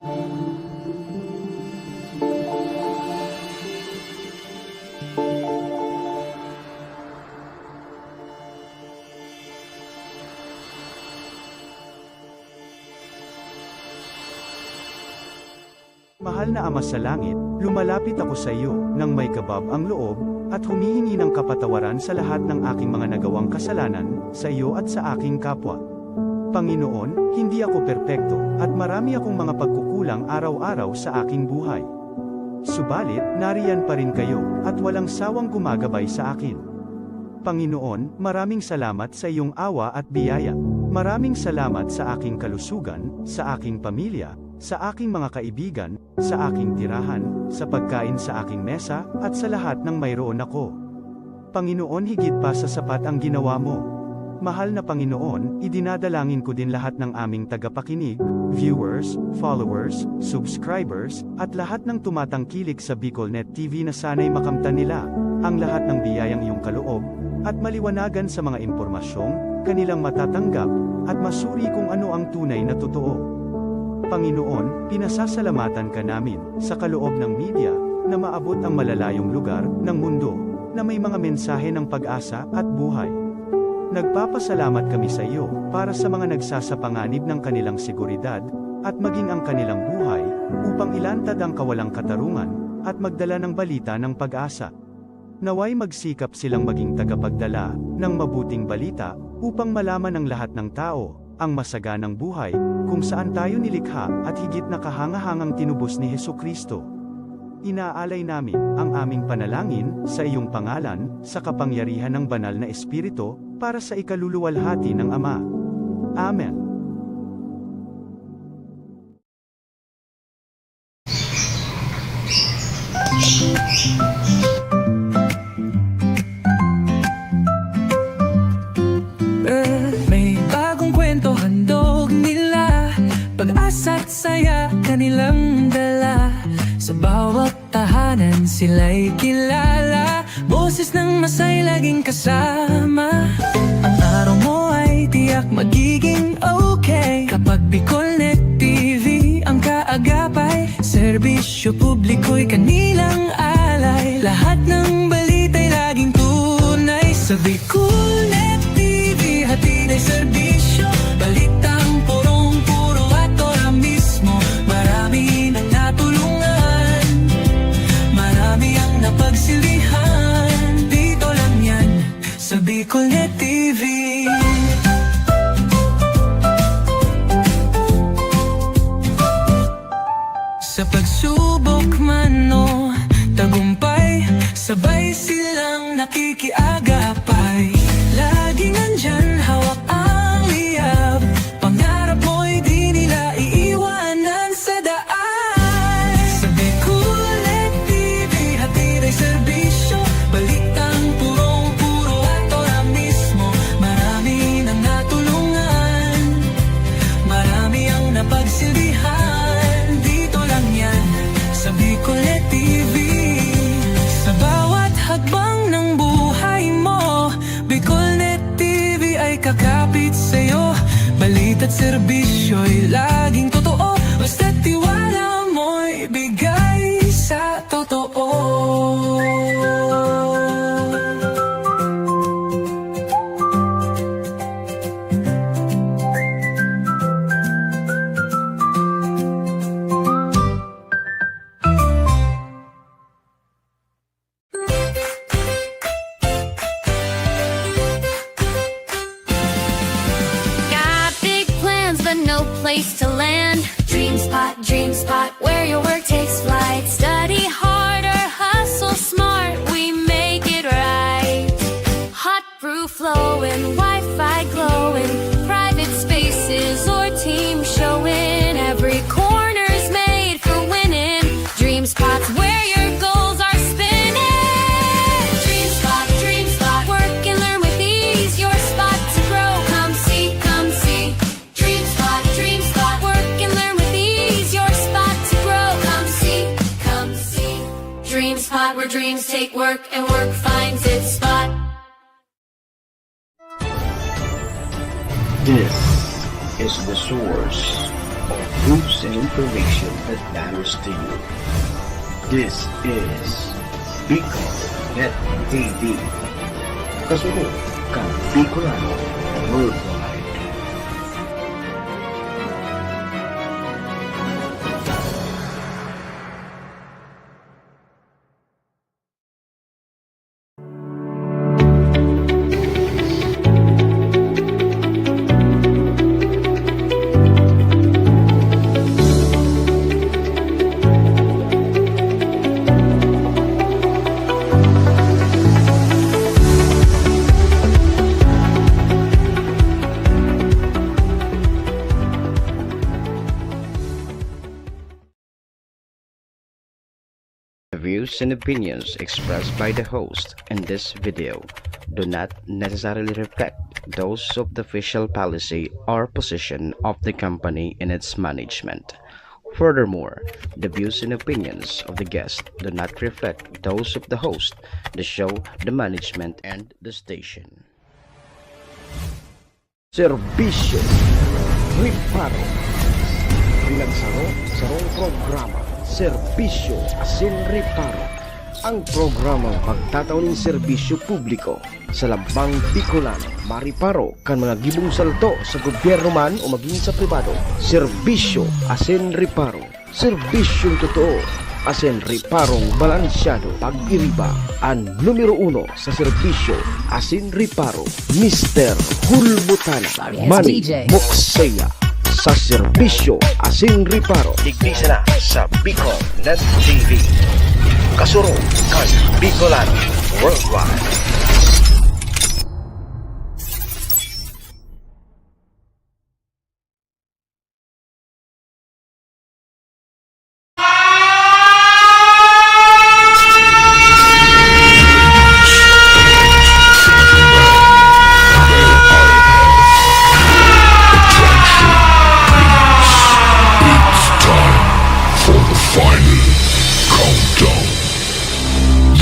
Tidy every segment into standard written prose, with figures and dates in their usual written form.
Mahal na Ama sa langit, lumalapit ako sa iyo, nang may kabab ang loob, at humihingi ng kapatawaran sa lahat ng aking mga nagawang kasalanan, sa iyo at sa aking kapwa. Panginoon, hindi ako perpekto, at marami akong mga pagkukulang araw-araw sa aking buhay. Subalit, nariyan pa rin kayo, at walang sawang gumagabay sa akin. Panginoon, maraming salamat sa iyong awa at biyaya. Maraming salamat sa aking kalusugan, sa aking pamilya, sa aking mga kaibigan, sa aking tirahan, sa pagkain sa aking mesa, at sa lahat ng mayroon ako. Panginoon, higit pa sa sapat ang ginawa mo. Mahal na Panginoon, idinadalangin ko din lahat ng aming tagapakinig, viewers, followers, subscribers, at lahat ng tumatangkilik sa BicolNet TV na sana'y makamtan nila ang lahat ng biyayang iyong kaloob, at maliwanagan sa mga impormasyong kanilang matatanggap, at masuri kung ano ang tunay na totoo. Panginoon, pinasasalamatan ka namin, sa kaloob ng media, na maabot ang malalayong lugar, ng mundo, na may mga mensahe ng pag-asa, at buhay. Nagpapasalamat kami sa iyo, para sa mga nagsasapanganib ng kanilang seguridad, at maging ang kanilang buhay, upang ilantad ang kawalang katarungan, at magdala ng balita ng pag-asa. Naway magsikap silang maging tagapagdala, ng mabuting balita, upang malaman ng lahat ng tao, ang masaganang buhay, kung saan tayo nilikha, at higit na kahangahangang tinubos ni Hesukristo. Inaalay namin ang aming panalangin sa iyong pangalan, sa kapangyarihan ng banal na Espiritu, para sa ikaluluwalhati ng Ama. Amen. May bagong kwento handog nila, pag-asa at saya kanilang dala. Sa bawat tahanan sila'y kilala, boses ng masay laging kasama. Ang araw mo ay tiyak magiging okay, kapag BicolNet TV ang kaagapay. Serbisyo publiko'y kanilang alay, lahat ng balita'y laging tunay. Sa BicolNet TV hatid ay serbisyo, balitang purong-puro at ora mismo. Marami nang natulungan, marami ang napagsilbihan, dito lang yan sa BicolNet TV. Sa pagsubok man o tagumpay, sabay silang nakikiagapay. Laging nandyan, hawak ang liyab, pangarap mo'y di nila iiwanan sa daan. Sa BicolNet TV hatid ay serbisyo, balitang purong-puro at ora mismo. Marami nang natulungan, marami ang napagsilbihan, dito lang yan sa BicolNet TV. Sa bawat hagbang ng buhay mo, BicolNet TV ay kakapit sa'yo. Balita't serbisyo'y laging totoo, basta't tiwala mo'y bigay sa totoo. No place to land. Dream spot, where your work takes flight. Study harder, hustle smart, we make it right. Hot brew flowing, Wi-Fi glowing, private spaces or team showing. Every corner's made for winning. Dream spots where your goals are spinning. Dream spot, work and learn with ease. Your spot to grow, come see, come see. Dream spot, work and learn with ease. Your spot to grow, come see, come see. Dream spot, where dreams take work and work finds its spot. This is the source or news and information that matters to you. This is Bicol Net TV. Kasunod kang Bicolano Worldwide. The views and opinions expressed by the host in this video do not necessarily reflect those of the official policy or position of the company and its management. Furthermore, the views and opinions of the guest do not reflect those of the host, the show, the management, and the station. Serbisyo Riparo. Pinagsaro-sarong programa Serbisyo Asin Riparo. Ang programang magtataon ng serbisyo publiko sa Lambang Bicolano, Mariparo kan mga gibong salto sa gobyerno man o maging sa pribado. Serbisyo Asin Riparo. Serbisyong totoo. Asin Riparong balansyado. Pag-iriba ang numero 1 sa serbisyo Asin Riparo, Mr. Hulbutana Manny Moxeya. Sa serbisyo Asin Riparo, tigbisa na sa Bicol Net TV. Kasuro kan Bicolano Worldwide.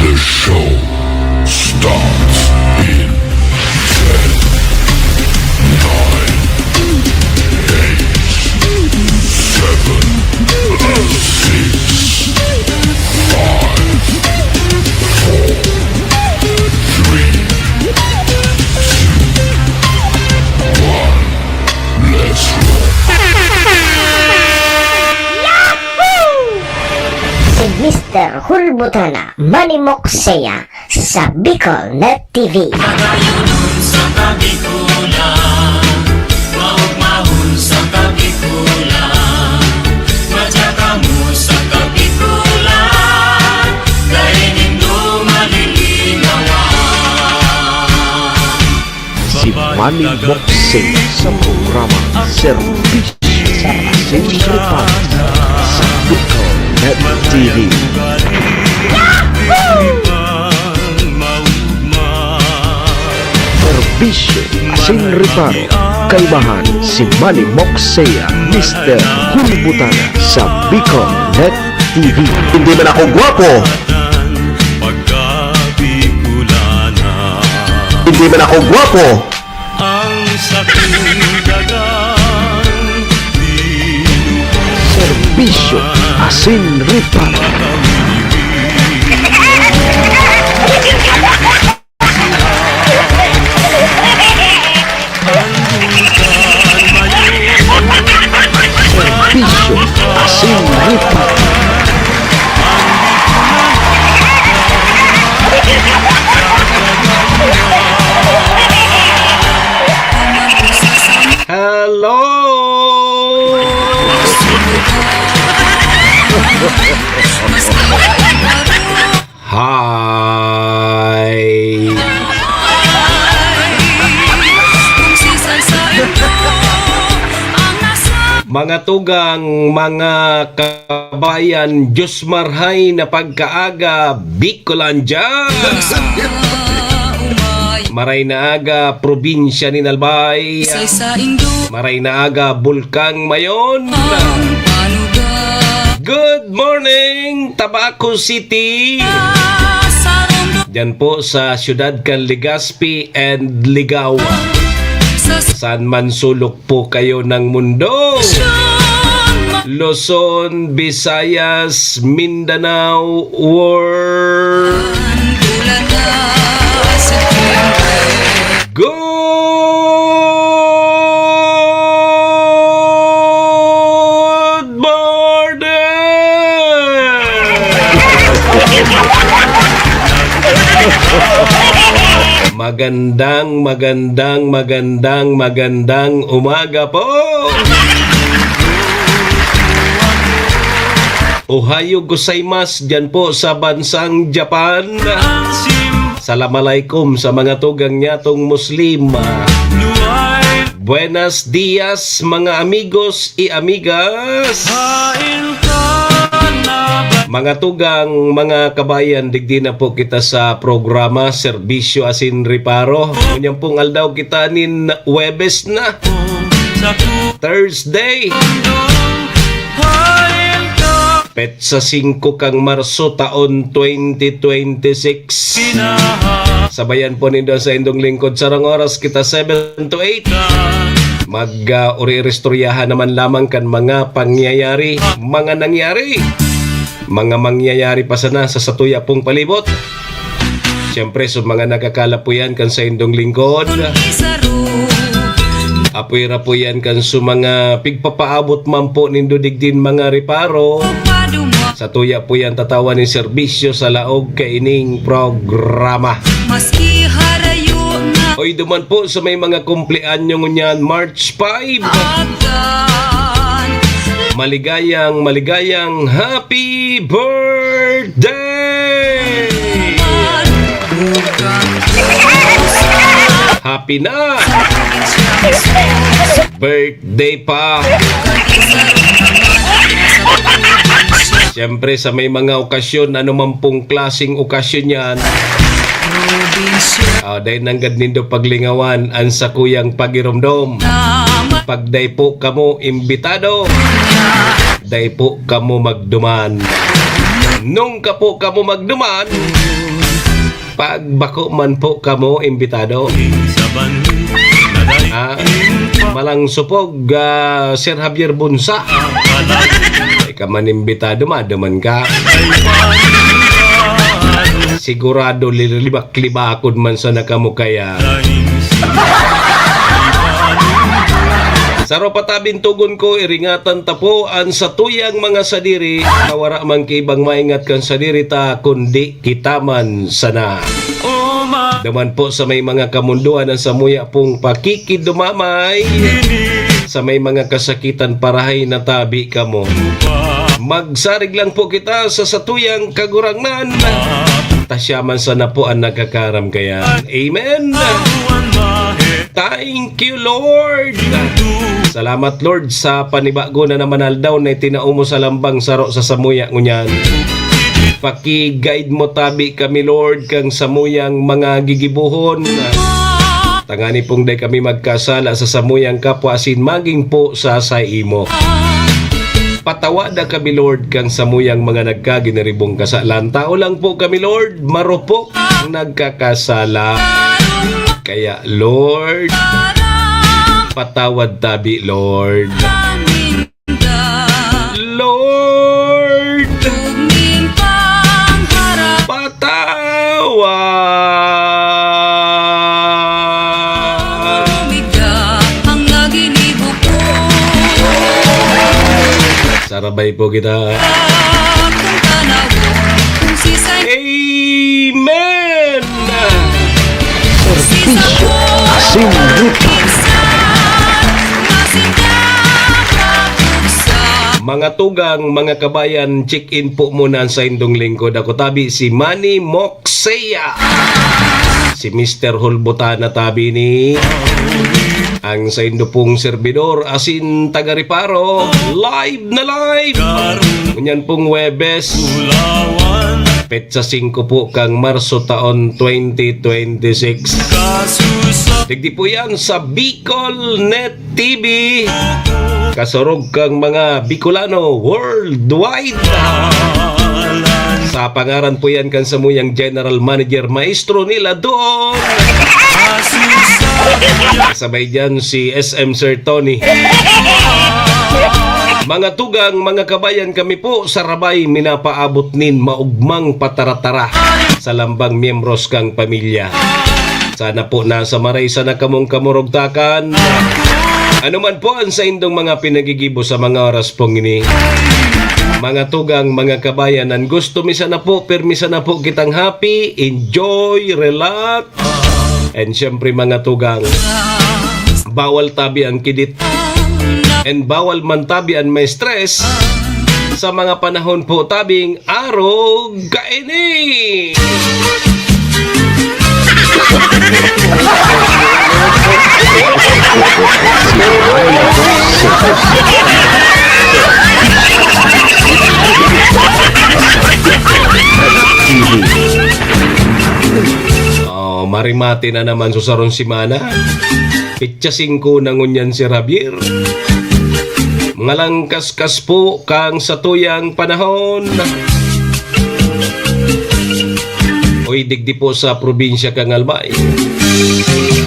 The show starts in 10, 9, 8, 7, 6, 5, 4, 3, 2, 1. Let's roll. Si Mr. Hulbutana Manny Moxeya sa Bicol Net TV. Si Manny Moxeya sa programa Serbisyo Asin Riparo sa Bicol Net TV. Serbisyo Asin Riparo. Kaibahan si Manny Moxeya, Mr. Hulbutana sa Bicol Net TV. Hindi man ako gwapo. Hindi man ako gwapo. Serbisyo Asin Riparo. Serbisyo Asin Riparo. Hi. Mga tugang, mga kabayan, Diyos marhay na pagkaaga, Bicolanja. Maray na aga, probinsya ni Nalbay. Maray na aga, Bulkang Mayon. Good morning, Tabaco City. Diyan po sa siyudad kan Legazpi and Ligawa. Saan man sulok po kayo ng mundo. Luzon, Visayas, Mindanao, world. Good morning! Magandang umaga po! Ohayo gozaimasu dyan po sa bansang Japan. Assalamualaikum sa mga tugang nyatong Muslim. Buenos dias mga amigos y amigas. Mga tugang, mga kabayan, digdi na po kita sa programa Serbisyo Asin Reparo. Kunyang pong aldaw kita nin Webes na, Thursday. Petsa 5 kang Marso taon 2026. Sabayan po nindo sa indong lingkod sarang oras kita 7 to 8. Mag-uri-restoryahan naman lamang kan mga pangyayari, mga nangyari, mga mangyayari pa sana sa satuya pong palibot. Siyempre sa mga nakakala po yan kan sa indong lingkod. Apoy ra po yan kan sa mga pigpapaabot man po nindo digdin mga reparo. Sa tuya po yan tatawan ni serbisyo sa laog kaining programa. Oy duman po sa may mga kumpleanyo ngunyan March 5. Maligayang happy birthday! Happy na! Birthday pa! Siyempre sa may mga okasyon, ano man pong klaseng okasyon yan, dahil nanggad nindo paglingawan ang sa kuyang pagiromdom. Pagday po kamo imbitado, day po kamo magduman. Nung ka po kamo magduman, pagbako man po kamo imbitado. Malang supog, Sir Javier Bunsa. Ika man imbitado, madaman ka. Sigurado libak-libakod man sa nakamukaya. Saro patabin tugon ko, iringatan tapo ang sa tuyang mga sadiri, kawara man kibang maingat kan sadiri ta, kundi kita man sana. Daman po sa may mga kamunduan ang samuya pong pakikidumamay, sa may mga kasakitan parahay na tabi kamo. Magsarig lang po kita sa satuyang kagurangnan, tasyaman sana po ang nakakaram kayan. Amen! Thank you, Lord! Salamat, Lord, sa panibago na naman aldaw na itinaumo sa lambang saro sa samuya ngunyan. Paki-guide mo tabi kami, Lord, kang samuyang mga gigibuhon. Tangani pong day kami magkasala sa samuyang kapwa asin maging po sa saimo. Patawada kami, Lord, kang samuyang mga nagkaginaribong kasalan. Tao lang po kami, Lord, marupok nagkakasala. Kaya, Lord, patawad tabi, Lord. Lord, patawad. Sarabay po kita. Amen! Serbisyo Asin Reparo. Mga tugang, mga kabayan, check-in po muna sa indong lingkod. Ako tabi si Manny Moxeya. Si Mr. Hulbutana tabi ni ang sa indo pong servidor asin taga-reparo. Live na live! Kunyan pong Webes. Petsa 5 po kang Marso taon 2026. Digdi po yan sa Bicol Net TV. Kasurog kang mga Bicolano worldwide. Sa pangaran po yan kan samuyang General Manager Maestro nila doon. Sabay dyan si SM Sir Tony. Mga tugang, mga kabayan, kami po sa Rabay minapaabot nin maugmang pataratara sa lambang miyembros kang pamilya. Sana po nasa maray sa nakamong kamurugtakan. Ano man po ang sa indong mga pinagigibo sa mga oras pong ini. Mga tugang, mga kabayan, ang gusto misa na po, permisa na po kitang happy, enjoy, relax. And syempre mga tugang, bawal tabi ang kidit. And bawal man tabi ang may stress. Sa mga panahon po tabing arog kaini. Oh, marimati na naman susaron si Mana. Pitchasing ko na ngunyan si Javier. Mga langkas-kas po kang sa tuyang panahon. Uy, digdi po sa probinsya kang Albay.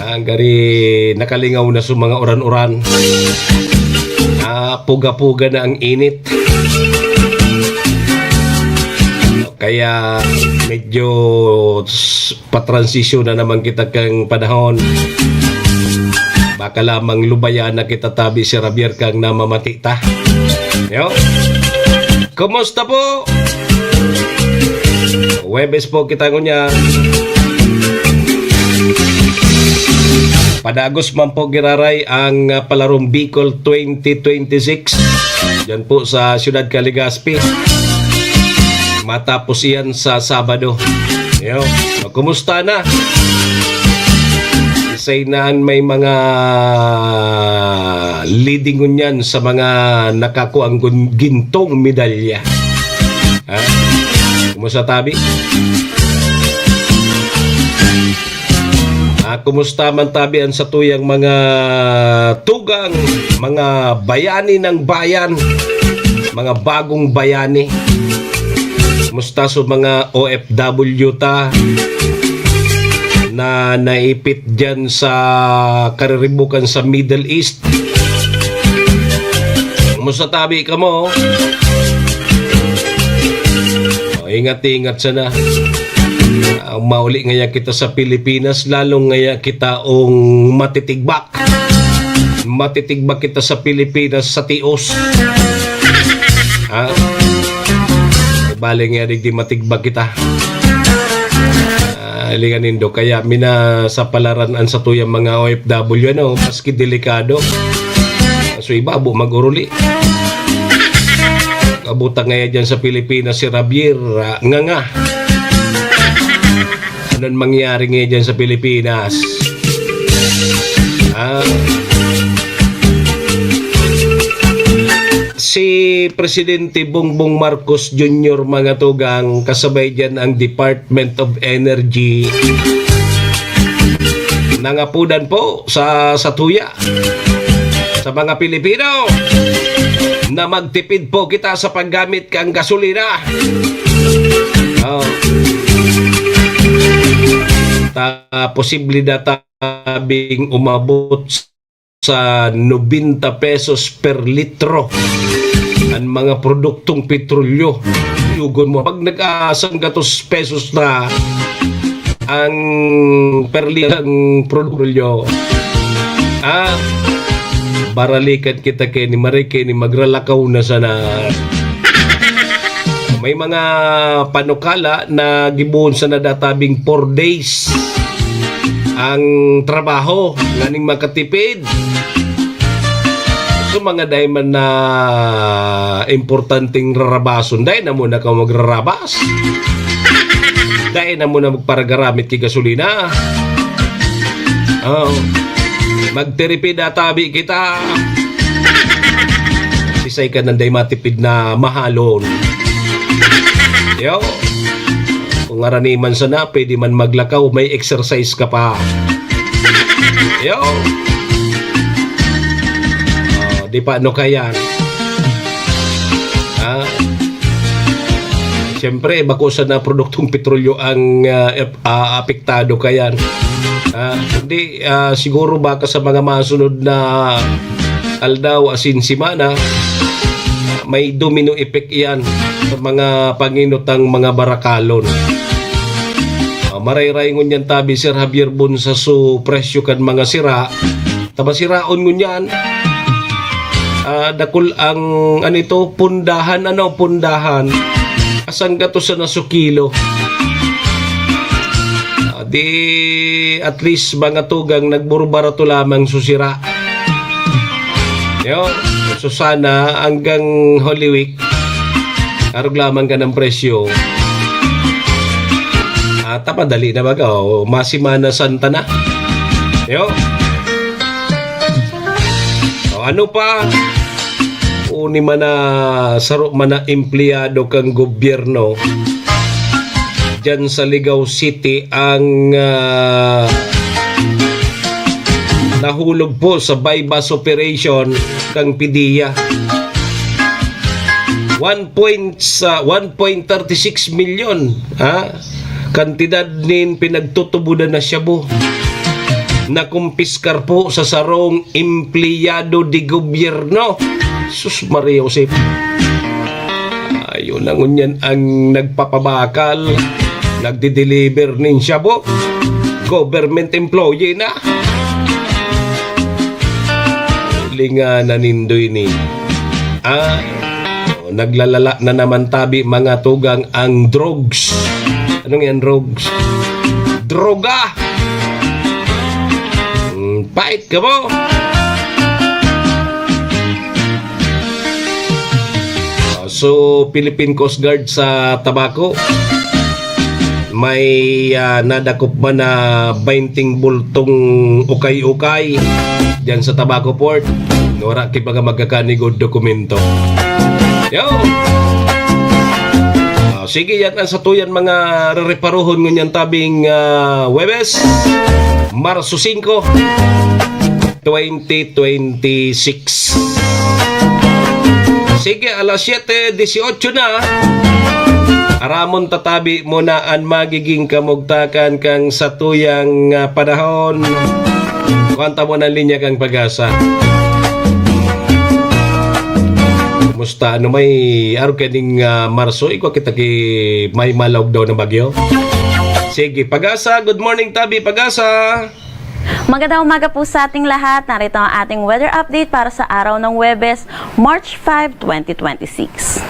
Ang gari nakalingaw na sa mga uran-uran. Puga-puga na ang init. Kaya medyo patransisyon na naman kita kang panahon. Baka lamang lubayan na kita tabi si Javier kang namamati ta. Yo. Kumusta po? Webes po kita ngunya. Padagos man po giraray ang palarong Bicol 2026. Diyan po sa Siyudad Caligaspi. Matapos yan sa Sabado. Yo. Kumusta na? Say naan may mga leading ngunyan sa mga nakakuang gintong medalya. Ha? Kumusta tabi? Kumusta man tabi ang sa tuyang mga tugang, mga bayani ng bayan, mga bagong bayani. Kumusta sa mga OFW ta na naipit dyan sa kariribukan sa Middle East. Kumusta tabi ka mo? Ingat-ingat sana. Mauli ngaya kita sa Pilipinas, lalong ngaya kita ong matitigbak. Matitigbak kita sa Pilipinas sa tios. Bali nga di matigbak kita. Liganindo kaya mina sa palaran sa tuyang mga OFW paski delikado. So ibabo maguruli. Kabuta ngaya dyan sa Pilipinas si Javier nga. Anong mangyari ngayon dyan sa Pilipinas? Si Presidente Bongbong Marcos Jr. mga tugang, kasabay dyan ang Department of Energy. Nangapudan po sa tuya sa mga Pilipino na magtipid po kita sa paggamit kang gasolina. Posible na tabing umabot sa 90 pesos per litro ang mga produktong petrolyo. Yugon mo, pag nag-aasang gatos pesos na ang per litro petrolyo, baralikan kita kay ni Marike ni magralakaw na sana. May mga panukala na gibuon sa nadatabing 4 days ang trabaho nganing makatipid. So mga dayman na importanteng rarabason, dahil na muna ka magrarabas. Dahil na muna magparagaramit kay gasolina. Magtiripid atabi kita. Sisay ka nanday matipid na mahalon. Yo, kung araniman sana, pwede man maglakaw, may exercise ka pa. Yo, di pa ano kaya? Siyempre, bako sa na produktong petrolyo ang apektado kaya. Hindi, siguro baka sa mga masunod na aldaw asin simana, may domino effect yan sa mga panginutang mga barakalon. Maray-ray ngun yan tabi Sir Javier Bunsa so presyo kan mga sira. Taba siraon ngun yan. Dakul ang pundahan pundahan. Asan ka to sa nasukilo? Di at least mga tugang nagburbara to lamang susira. Yo, so sana hanggang Holy Week arog lamang ka ng presyo. Tapadali na baga Masimana Santa na. Yo. Ano pa? Uni man na saro man na empleyado kang gobyerno dyan sa Ligao City ang nahulog po sa bypass operation kang PDEA. 1.36 million kantidad nin pinagtutubudan na shabu na kumpiskar po sa sarong empleyado di gobyerno. Sus Maria Josep. Ayun lang yan ang nagpapabakal, nagdi-deliver nin shabu. Government employee na. Linga na nindoy ni. Naglalala na naman tabi mga tugang ang drugs. Anong yan drugs? Droga! Pait ka mo! So, Philippine Coast Guard sa tabako may nadakop man na 20 bultong ukay-ukay dyan sa Tabaco Port. Nora kibaga magkakanigod dokumento. Yo! Sige, yan ang satuyan mga reparuhon ngunyan tabing Webes, Marso 5, 2026. Sige, alas 7:18 na. Aramon tatabi mo na ang magiging kamugtakan kang satuyang panahon. Kanta mo ng linya kang Pag-asa. Kumusta? May araw kaning Marso? Ikaw kita may malawag daw na bagyo? Sige, Pag-asa. Good morning, Tabi. Pag-asa. Magandang umaga po sa ating lahat. Narito ang ating weather update para sa araw ng Huwebes, March 5, 2026.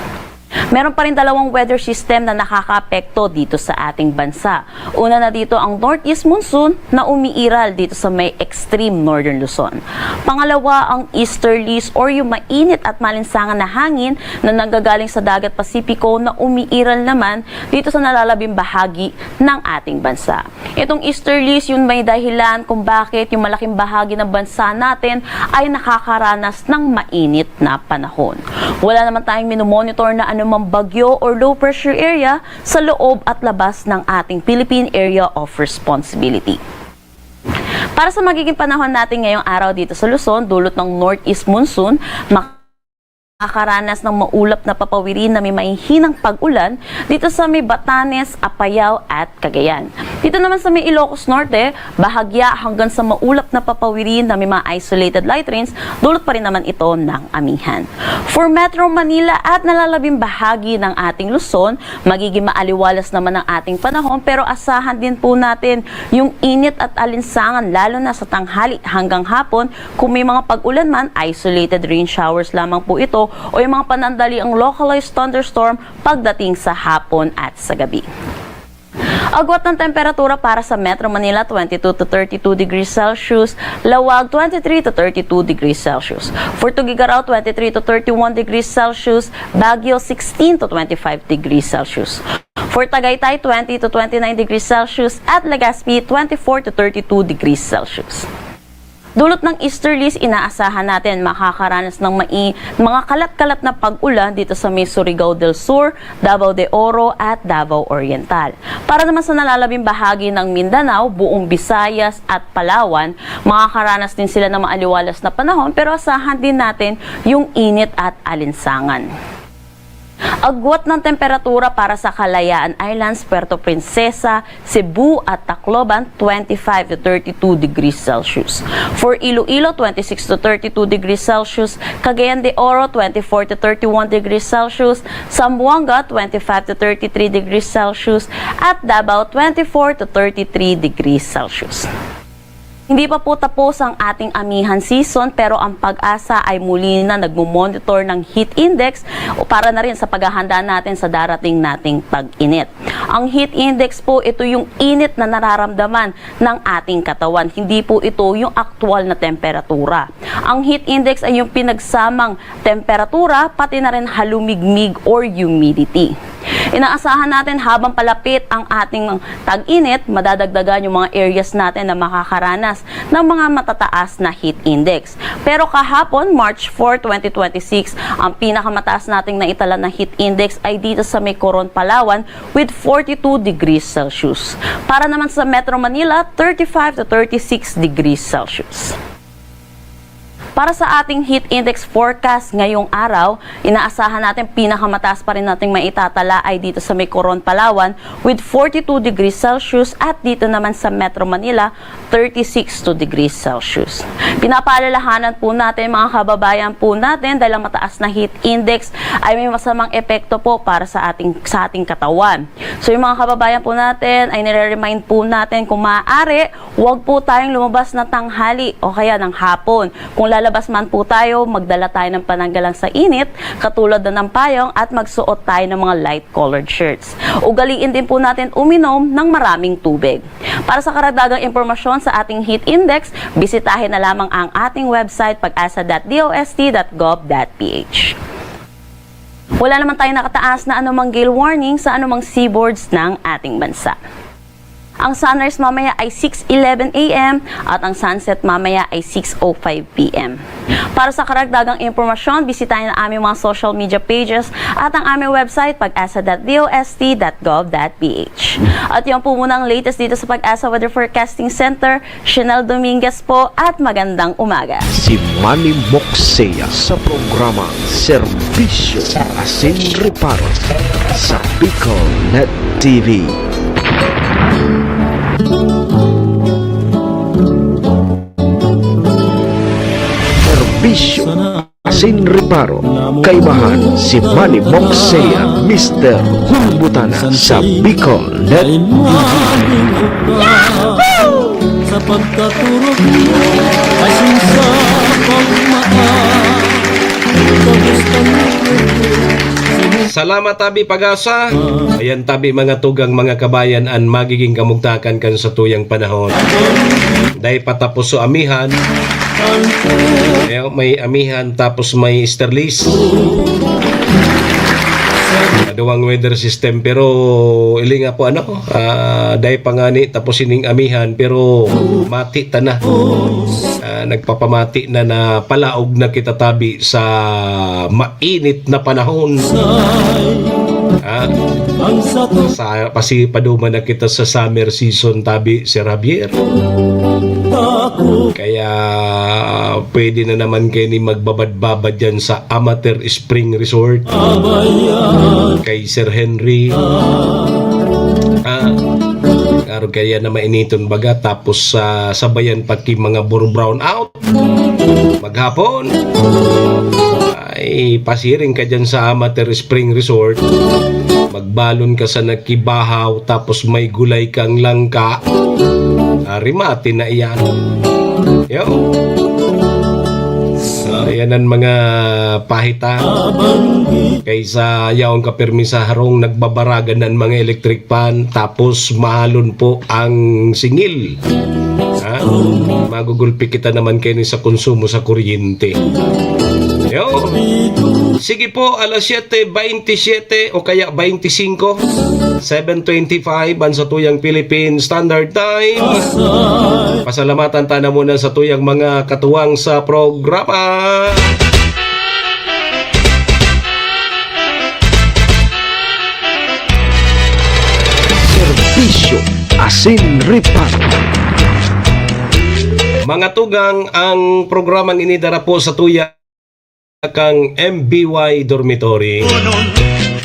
Meron pa rin dalawang weather system na nakakaapekto dito sa ating bansa. Una na dito ang northeast monsoon na umiiral dito sa may extreme northern Luzon. Pangalawa ang easterlies or yung mainit at malinsangan na hangin na nanggagaling sa dagat Pasipiko na umiiral naman dito sa nalalabing bahagi ng ating bansa. Itong easterlies yung may dahilan kung bakit yung malaking bahagi ng bansa natin ay nakakaranas ng mainit na panahon. Wala naman tayong minomonitor na anumang bagyo or low pressure area sa loob at labas ng ating Philippine Area of Responsibility. Para sa magiging panahon natin ngayong araw dito sa Luzon, dulot ng northeast monsoon, makakaranas ng maulap na papawirin na may mahihinang pag-ulan dito sa may Batanes, Apayao at Cagayan. Dito naman sa may Ilocos Norte, bahagya hanggang sa maulap na papawirin na may mga isolated light rains, dulot pa rin naman ito ng amihan. For Metro Manila at nalalabing bahagi ng ating Luzon, magiging maaliwalas naman ang ating panahon pero asahan din po natin yung init at alinsangan lalo na sa tanghali hanggang hapon. Kung may mga pag-ulan man, isolated rain showers lamang po ito o yung mga panandali ang localized thunderstorm pagdating sa hapon at sa gabi. Agwat ng temperatura para sa Metro Manila, 22 to 32 degrees Celsius. Lawag, 23 to 32 degrees Celsius. For Tuguegarao, 23 to 31 degrees Celsius. Baguio, 16 to 25 degrees Celsius. For Tagaytay, 20 to 29 degrees Celsius. At Legazpi, 24 to 32 degrees Celsius. Dulot ng easterlies, inaasahan natin makakaranas ng mga kalat-kalat na pag-ulan dito sa may Surigao del Sur, Davao de Oro at Davao Oriental. Para naman sa nalalabing bahagi ng Mindanao, buong Visayas at Palawan, makakaranas din sila ng maaliwalas na panahon pero asahan din natin yung init at alinsangan. Agwat ng temperatura para sa Kalayaan Islands, Puerto Princesa, Cebu at Tacloban 25 to 32 degrees Celsius. For Iloilo 26 to 32 degrees Celsius, Cagayan de Oro 24 to 31 degrees Celsius, Zamboanga 25 to 33 degrees Celsius at Davao 24 to 33 degrees Celsius. Hindi pa po tapos ang ating amihan season pero ang Pag-asa ay muli na nagmo-monitor ng heat index para na rin sa paghahanda natin sa darating nating tag-init. Ang heat index po, ito yung init na nararamdaman ng ating katawan. Hindi po ito yung aktual na temperatura. Ang heat index ay yung pinagsamang temperatura pati na rin halumigmig or humidity. Inaasahan natin habang palapit ang ating tag-init, madadagdagan yung mga areas natin na makakaranas ng mga matataas na heat index. Pero kahapon, March 4, 2026, ang pinakamataas nating naitala na heat index ay dito sa may Coron, Palawan with 42 degrees Celsius. Para naman sa Metro Manila, 35 to 36 degrees Celsius. Para sa ating heat index forecast ngayong araw, inaasahan natin pinakamataas pa rin nating maitatala ay dito sa may Coron, Palawan with 42 degrees Celsius at dito naman sa Metro Manila 36 degrees Celsius. Pinapaalalahanan po natin mga kababayan po natin dahil ang mataas na heat index ay may masamang epekto po para sa ating katawan. So yung mga kababayan po natin ay nire-remind po natin kung maaari, huwag po tayong lumabas na tanghali o kaya ng hapon. Kung lalabas man po tayo, magdala tayo ng pananggalang sa init, katulad na ng payong at magsuot tayo ng mga light-colored shirts. Ugaliin din po natin uminom ng maraming tubig. Para sa karagdagang impormasyon sa ating heat index, bisitahin na lamang ang ating website pag-asa.dost.gov.ph. Wala naman tayong nakataas na anumang gale warning sa anumang seaboards ng ating bansa. Ang sunrise mamaya ay 6:11 a.m. at ang sunset mamaya ay 6:05 p.m. Para sa karagdagang impormasyon, bisitahin ang aming mga social media pages at ang aming website pag-asa.dost.gov.ph. At yan po muna ang latest dito sa Pag-asa Weather Forecasting Center. Chanel Dominguez po at magandang umaga. Si Manny Moxea sa programa Serbisyo Asin Reparo sa Bicol Net TV. Serbisyo Asin Reparo, kaibahan si Manny Moxea, Mr. Hulbutana sa Bicol Net sa pagkaturog mo ay sinsa pagmaan kamusta mo. Salamat tabi Pag-asa. Ayan tabi mga tugang mga kabayan ang magiging kamugtakan kan sa tuyang panahon. Dahil patapos so amihan. May amihan tapos may sterlis. Duwang weather system pero ilinga po dahil pangani tapos ining amihan pero mati ta na. Nagpapamati na palaog na kita tabi sa mainit na panahon. Sa pasipaduman na kita sa summer season tabi si Javier. Kaya pwede na naman kayo ni magbabad-babad dyan sa Amateur Spring Resort kay Sir Henry. Araw kaya na mainiton baga tapos sabayan pati mga buro brown out maghapon ay pasiring ka dyan sa Amateur Spring Resort, magbalon ka sa nakibahaw tapos may gulay kang langka, rimati na iyan. Yo. Ayan ang mga pahita kaysa yaong kapirmi sa harong nagbabaragan ng mga electric pan tapos mahalon po ang singil. Magugulpi kita naman kayo sa konsumo sa kuryente. Yo. Sige po, alas 7:27 o kaya 25, 7:25 ang sa tuyang Philippine Standard Time. Pasalamatan tayo muna sa tuyang mga katuwang sa programa. Serbisyo Asin Reparo. Mga tugang, ang programang inidara po sa tuyang kang MBY Dormitory.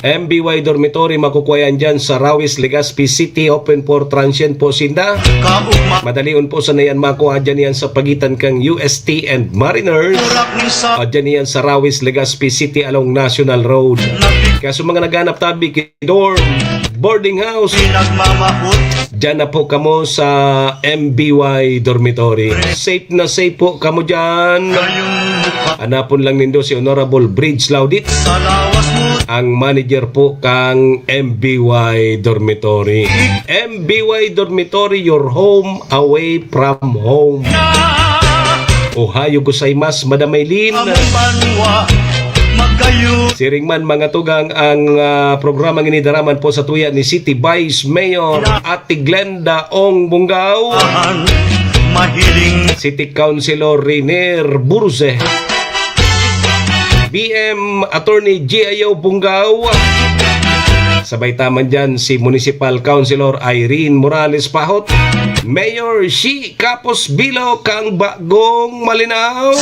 MBY Dormitory makukuha yan dyan sa Rawis, Legazpi City, open for transient po sinda. Madalion po sa nayan makuha dyan yan sa pagitan kang UST and Mariners. O dyan yan sa Rawis, Legazpi City along National Road. Kaya sa mga naghanap tabi dorm, boarding house, dyan na po kamo sa MBY Dormitory. Safe na safe po kamo dyan. Hanapon lang nindo si Honorable Bridge Laudit, ang manager po kang MBY Dormitory. MBY Dormitory, your home away from home. Ohayo gozaimasu, Madam Maylin. Siringman mga tugang ang programang inidaraman po sa tuya ni City Vice Mayor Ate Glenda Ong Bungaw, City Councilor Riner Burze, BM Attorney G.I.O. Bungaw, sabay taman dyan si Municipal Councilor Irene Morales Pahot, Mayor Shi Kapos Bilo kang Bagong Malinaw,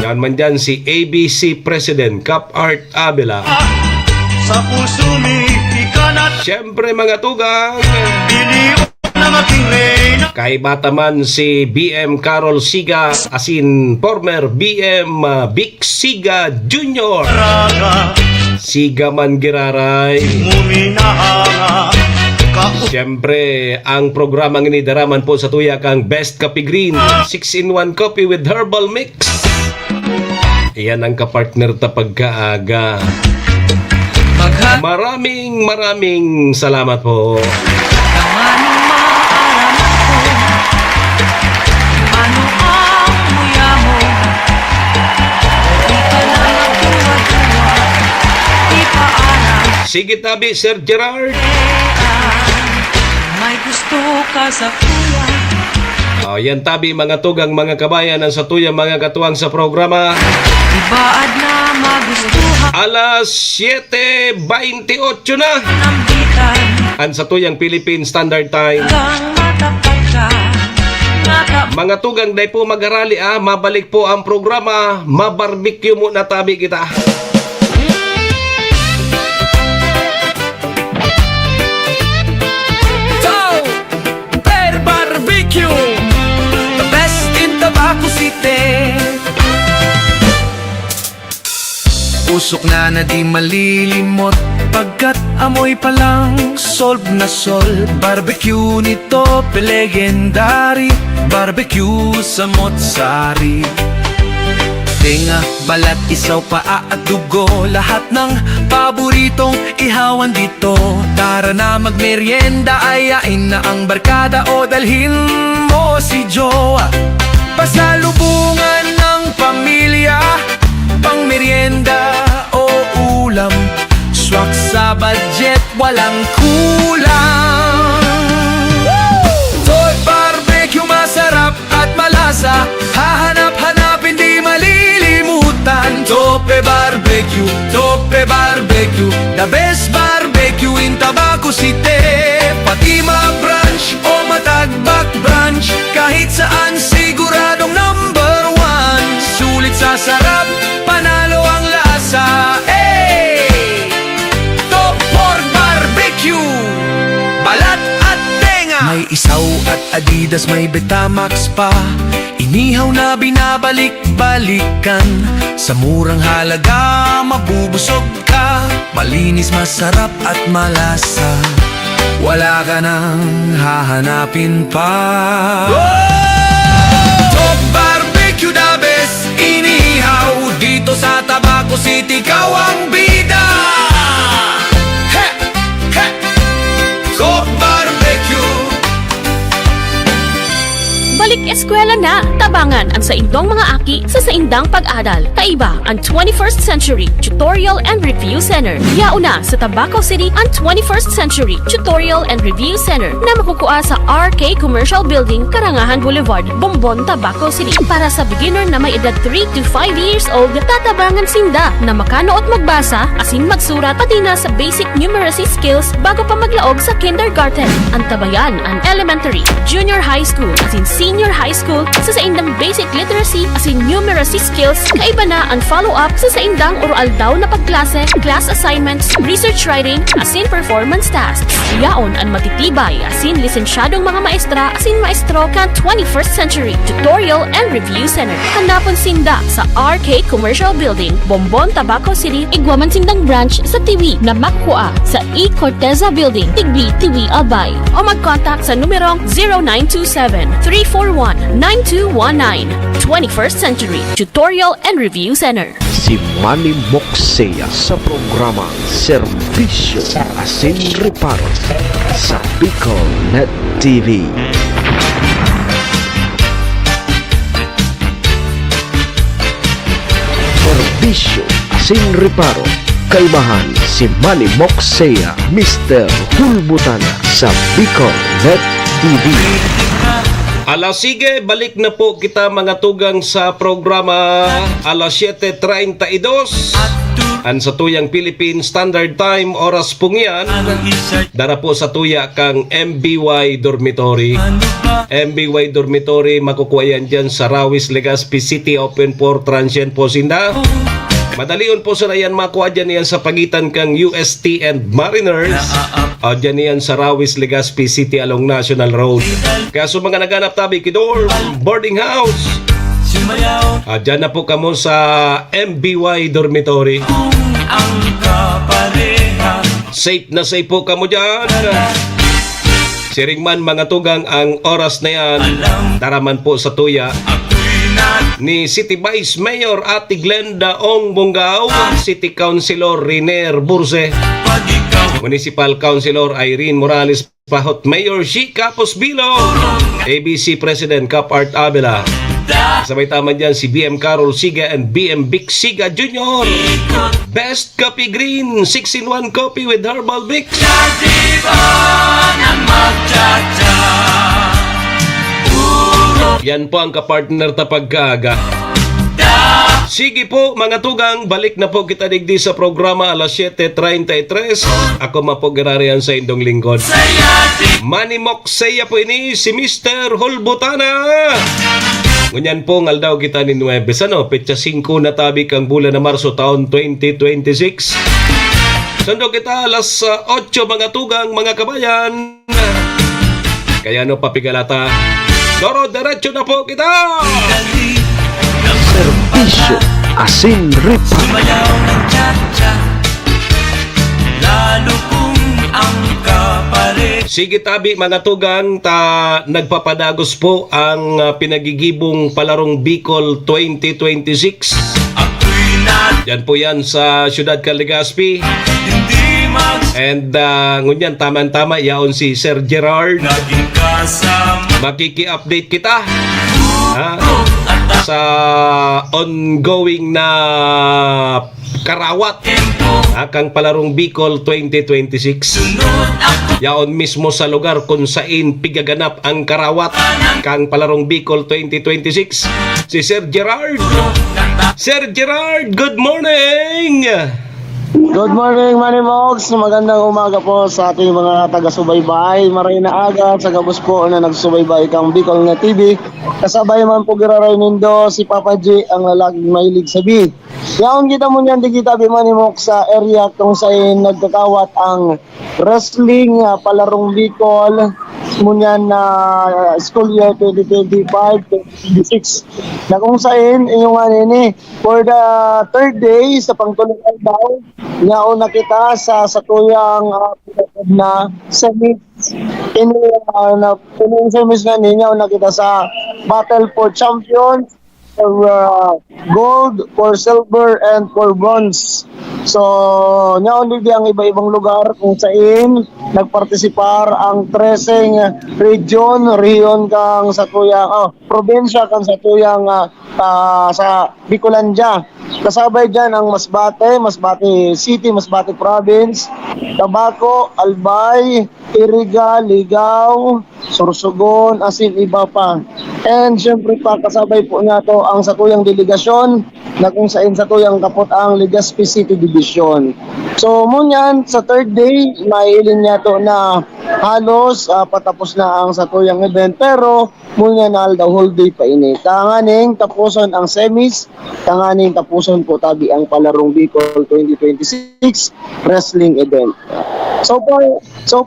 yan man dyan si ABC President Cap Art Abela, siyempre mga tugang kay bataman si BM Carol Siga asin former BM Vic Siga Jr. Siga man giraray. Siyempre ang programang inidaraman po sa tuya kang Best Coffee Green 6-in-1 coffee with herbal mix. Iyan ang kapartner ta pagkaaga. Maraming salamat po. Sige tabi, Sir Gerard. May gusto ka sa kuya. Yan tabi mga tugang mga kabayan ang sa tuya mga katuwang sa programa. Ibaad na magustuhan. Alas 7:28 na. Nambitan. Ang sa tuyang Philippine Standard Time. Kang matapat ka. Mga tugang day po mag-arali mabalik po ang programa. Mabarbecue muna tabi kita. Usok na di malilimot pagkat amoy pa lang solve na solve. Barbecue nito legendary, barbecue sa Motsari. Tenga, balat, isaw, paa at dugo, lahat ng paboritong ihawan dito. Tara na magmerienda, ayain na ang barkada o dalhin mo si Joa. Pasalubungan ng pamilya, pang merienda o ulam, swak sa budget, walang kulang. Toy barbecue, masarap at malasa, hahanap-hanapin di malilimutan. Tope barbecue, the best barbecue in Tabaco City. Pati ma-branch o matagbak branch, kahit saan siguradong number one. Sulit sa sarap, panalo ang lasa. Top Pork Barbecue, balat at tenga. May isaw at Adidas, may Betamax pa. Inihaw na binabalik-balikan. Sa murang halaga, mabubusog ka. Malinis, masarap at malasa. Wala ka nang hahanapin pa. Top Barbecue, the best inihaw dito sa Tabaco City, ikaw ang bida. He! He! Top Barbecue. Balik eskwela na, tabangan ang saindong mga aki sa saindang pag-adal. Kaiba ang 21st Century Tutorial and Review Center. Yauna sa Tabaco City ang 21st Century Tutorial and Review Center na makukuha sa RK Commercial Building, Karangahan Boulevard, Bombon, Tabaco City. Para sa beginner na may edad 3 to 5 years old, tatabangan sinda na makano at magbasa, asin magsurat, pati na sa basic numeracy skills bago pa maglaog sa kindergarten. Ang tabayan ang elementary, junior high school, asin senior high school sa saindang basic literacy asin numeracy skills, kaiba na ang follow-up sa saindang oral daw na pagklase, class assignments, research writing, asin performance tasks. Yaon ang matitibay asin lisensyadong mga maestra asin maestro kan 21st Century Tutorial and Review Center. Hanapon sinda sa RK Commercial Building, Bombon, Tabaco City, Iguaman Sindang Branch sa Tiwi na makuha sa E. Corteza Building, Tigbi, Tiwi, Albay. O mag-contact sa numerong 0927-341-9219. 21st Century Tutorial and Review Center. Si Manny Mocsea sa programa Serbisyo Asin Reparo sa Bicol Net TV. Serbisyo Asin Reparo, kaibahan si Manny Mocsea, Mr. Hulbutana sa Bicol Net TV. Alas sige, balik na po kita mga tugang sa programa alas 7:32. An sa tuyang Philippine Standard Time, oras pong yan. Dara po sa tuya kang MBY Dormitory. MBY Dormitory, makukuha yan dyan sa Rawis, Legazpi City, open for transient po sinda. Madalion po sa yan, makuha dyan yan sa pagitan kang UST and Mariners. Dyan yan sa Rawis, Legazpi City along National Road. Kaya sa mga naganap tabi, Kidor, boarding house. Dyan na po kamo sa MBY Dormitory. Safe na safe po kamo dyan. Siringman mga tugang ang oras na yan. Daraman po sa tuya ni City Vice Mayor Ate Glenda Ong Bongao, City Councilor Riner Burse, Municipal Councilor Irene Morales Pahot, Mayor Shi Capos Bilo, ABC President Cap Art Abela. Sabay tama dyan si BM Carol Siga and BM Vic Siga Jr. Best Coffee Green 6-in-1 coffee with herbal mix. Yan po ang kapartner ta pagkaaga. Sige po mga tugang, balik na po kita digdi sa programa alas 7:33. Ako mapogirarihan sa indong lingkod. Manny Mocsea po ini si Mr. Hulbutana. Ngunyan po ngaldaw kita ni Nueves, petsa 5 na tabi kang bulan na Marso taon 2026. Sando kita alas 8 mga tugang mga kabayan. Kaya papigalata. Doro, diretso na po kita! Serbisyo Asin Reparo. Sige tabi mga tugang, nagpapadagos po ang pinagigibong palarong Bicol 2026. Yan po yan sa Siyudad Legazpi. And ngunyan tama-tama yaon si Sir Gerard. Makiki-update kita sa ongoing na karawat kang palarong Bicol 2026. Yaon mismo sa lugar kung saan pigaganap ang karawat kang palarong Bicol 2026. Si Sir Gerard. Sir Gerard, good morning! Good morning, Manny Mocs. Magandang umaga po sa ating mga taga-subaybay. Maray na aga sa gabos po na nagsubaybay kang Bicol na TV. Kasabay man po giraray nindo si Papa J, ang lalaking mahilig sa beat. Yaon kita mo niyan, di kita Manny Mocs sa area kung saan nagkakawat ang wrestling palarong Bicol munyan na school year 2025-2026 na kung saan inyong anini for the third day sa pangtulugan daw ngaon na kita sa tuyang na semis na punong semis na ninyo na kita sa battle for champions, for gold, for silver, and for bronze. So, ngayon din ang iba-ibang lugar kung saan nagpartisipar ang 13 region kang sa tuyang probinsya kang sa tuyang sa Bicolandia. Kasabay dyan ang Masbate City, Masbate Province, Tabaco, Albay, Iriga, Ligao, Sorsogon, asin iba pa. And syempre pa kasabay po nga to ang sa tuyang delegasyon na kung saan sa tuyang kapot ang Legazpi City Division. So munyan sa third day mailin niya to na halos patapos na ang satuyang event pero muna na daw whole day pa ini. Tanganing tapuson ang semis, tanganing tapuson po tabi ang palarong Bicol 2026 wrestling event. So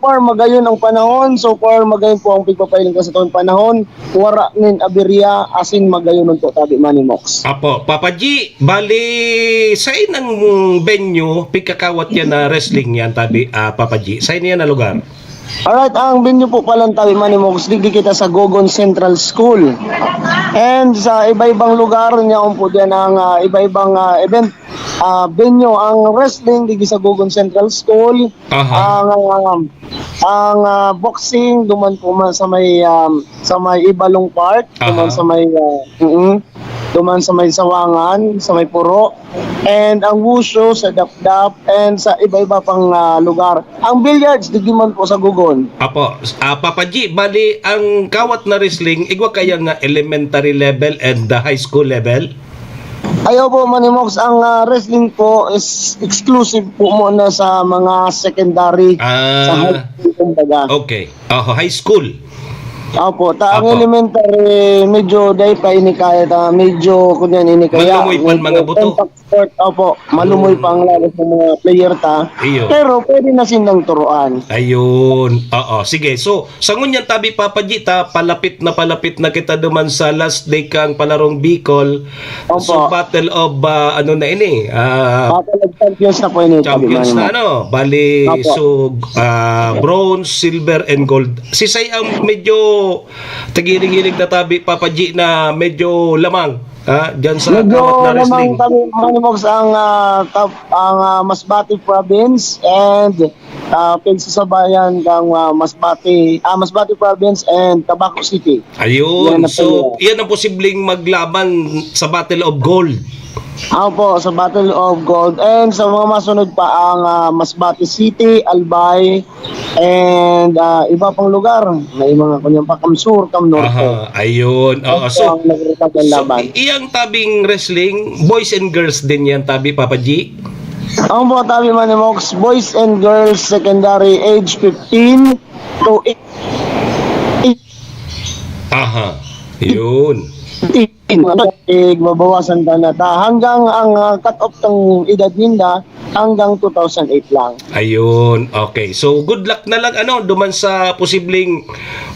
far magayon ang panahon, so far magayon po ang pagpapailing sa tuwing panahon, wara nin aberya asin magayon po tabi Manny Mox. Apo, Papa G, bali sa inang venue, pigkakawat yan na wrestling yan, tabi, Papa G. Sa yan na lugar? Alright, ang venue po palang tabi Manny Mox, digdi kita sa Gogon Central School. And sa iba-ibang lugar niya po diyan ang iba-ibang event venue. Ang wrestling digdi sa Gogon Central School. Ang boxing duman po sa may Ibalong Park, duman sa may duman sa may Sawangan, sa may Puro, and ang wushu sa Dapdap, and sa iba-iba pang lugar. Ang billiards digdi man po sa Gogon. Apo, Papa G, bali ang kawat na wrestling, igwa kaya nga elementary level and the high school level? Ayaw po Manny Mox, ang wrestling po is exclusive po muna sa mga secondary sa high school kumbaga. Okay, high school. Opo, ang elementary medyo dahil pa ini kaya medyo kunyan ini kaya malumoy pa mga buto. Sport, opo, malumoy pa ang lalo sa mga player ta. Iyo. Pero pwede na sinang turuan. Ayun. Sige. So, sa ngunyan tabi Papa G, palapit na kita duman sa last day kang palarong Bicol. Opo. So, battle of ano na ini? Battle of champions na po ini. Champions na ano? Bali, Opo. so bronze, silver, and gold. Si Say ang medyo tagiling-giling na tabi Papa G na medyo lamang. Diyan sa medyo kawat na wrestling. lamang tabi Manny Mox ang Masbate Province and pinsasabayan ng Masbate Province and Tabaco City. Ayun. So, yan ang posibleng maglaban sa Battle of Gold. Po, sa Battle of Gold. And sa mga masunod pa ang Masbate City, Albay, and iba pang lugar. May mga kunyang pa Kamsur, Kamnorte. Ayun. So, iyang tabing wrestling, boys and girls din yan tabi Papa G? Ang po tabi Manny Mox, boys and girls secondary age 15 to 8. Yun. Mabawasan ka na hanggang ang cut-off ng edad ninda hanggang 2008 lang. Ayun, okay. So, good luck na lang duman sa posibleng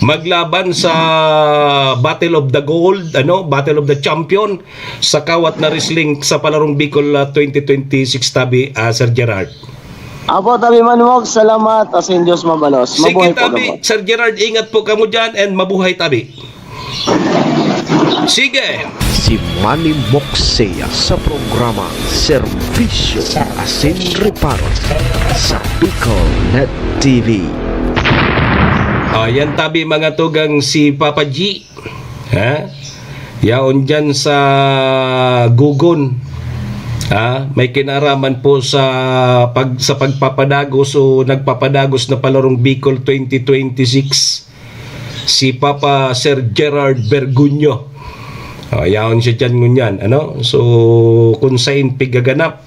maglaban sa Battle of the Gold, Battle of the Champion sa kawat na wrestling sa palarong Bicol 2026 tabi, Sir Gerard. Apo, tabi Manny Mox, salamat. Asin Diyos mabalos. Sige tabi, Sir Gerard, ingat po kamo dyan and mabuhay tabi. Sige. Si Manny Moxea sa programa Serbisyo Asin Reparo sa Bicol Net TV. Yan tabi mga tugang si Papa G. Yaon dyan sa Gugon. May kinaraman po sa pagpapadagos o nagpapadagos na palarong Bicol 2026. Si Papa Sir Gerard Bergunyo. Yaon siya dyan ngunyan. So, kung saan pigaganap,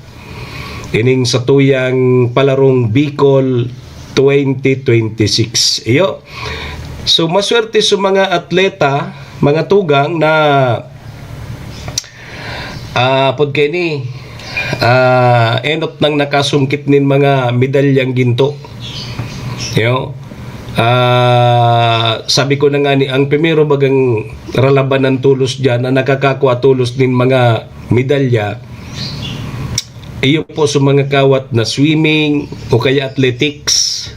ining sa tuyang palarong Bicol 2026. Iyo. So, maswerte sa mga atleta, mga tugang na podkeni enot nang nakasungkit nin mga medalyang ginto. Iyo. Sabi ko na nga ang primero bagang ralaban ng tulos dyan na nakakakuha tulos din mga medalya, iyo po sa mga kawat na swimming o kaya athletics.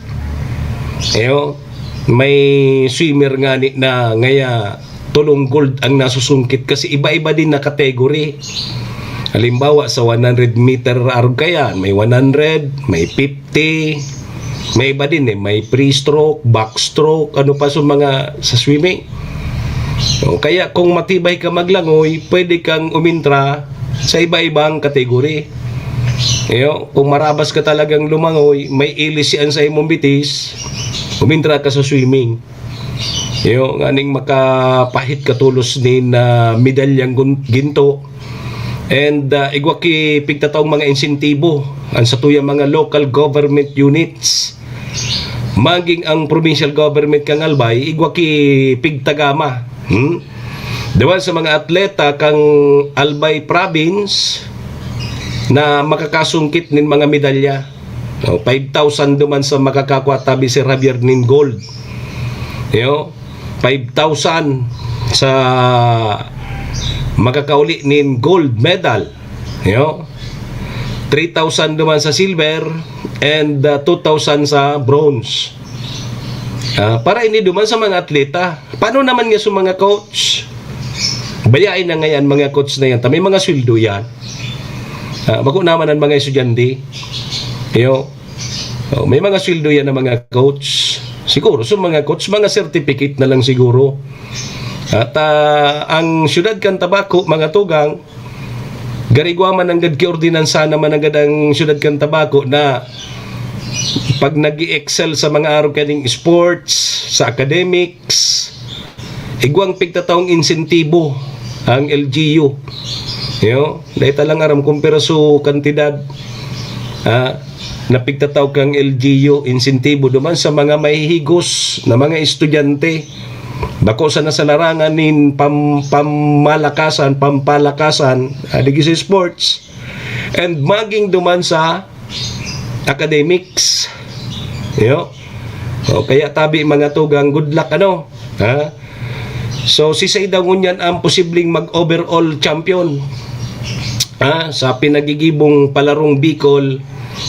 Iyo, may swimmer nga na ngaya tulong gold ang nasusungkit kasi iba-iba din na kategory. Halimbawa sa 100 meter arog kaya may 100, may 50, may iba din may pre-stroke, backstroke, pa sa mga sa swimming. Kaya kung matibay ka maglangoy, pwede kang umintra sa iba-ibang kategory. Kung marabas ka talagang lumangoy, may ilis yan sa imong bitis, umintra ka sa swimming. Nganing makapahit katulos ni na medalyang ginto. And igwaki pigtataong mga insentibo ang sa tuyang mga local government units. maging ang provincial government kang Albay igwa ki pigtagama. Diwan sa mga atleta kang Albay province na makakasungkit nin mga medalya. 5,000 duman sa makakakuha tabi si Javier nin gold. 5,000 sa makakauli nin gold medal. 3,000 duman sa silver and 2,000 sa bronze. Para ini duman sa mga atleta. Paano naman nga sa mga coach? Bayain na ngayon mga coach na yan. May mga sweldo yan. Bako naman ang mga estudyante. May mga sweldo yan ng mga coach. Siguro sa mga coach, mga certificate na lang siguro. At ang syudad kan Tabaco, mga tugang, garigwa man ang gadki ordinansa naman ang gadang syudad kan Tabaco na pag nag-i-excel sa mga araw kaning sports, sa academics, igwang pigtataong insentibo ang LGU. Dahil talang aram kumpira so kantidad na pigtataw kang LGU insentibo duman sa mga mahihigos na mga estudyante. Bako sa nasalarangan nin pampalakasan digi sa sports and maging duman sa academics. Kaya tabi mga tugang, good luck So si Saida ngunyan ang posibleng mag-overall champion sa pinagigibong palarong Bicol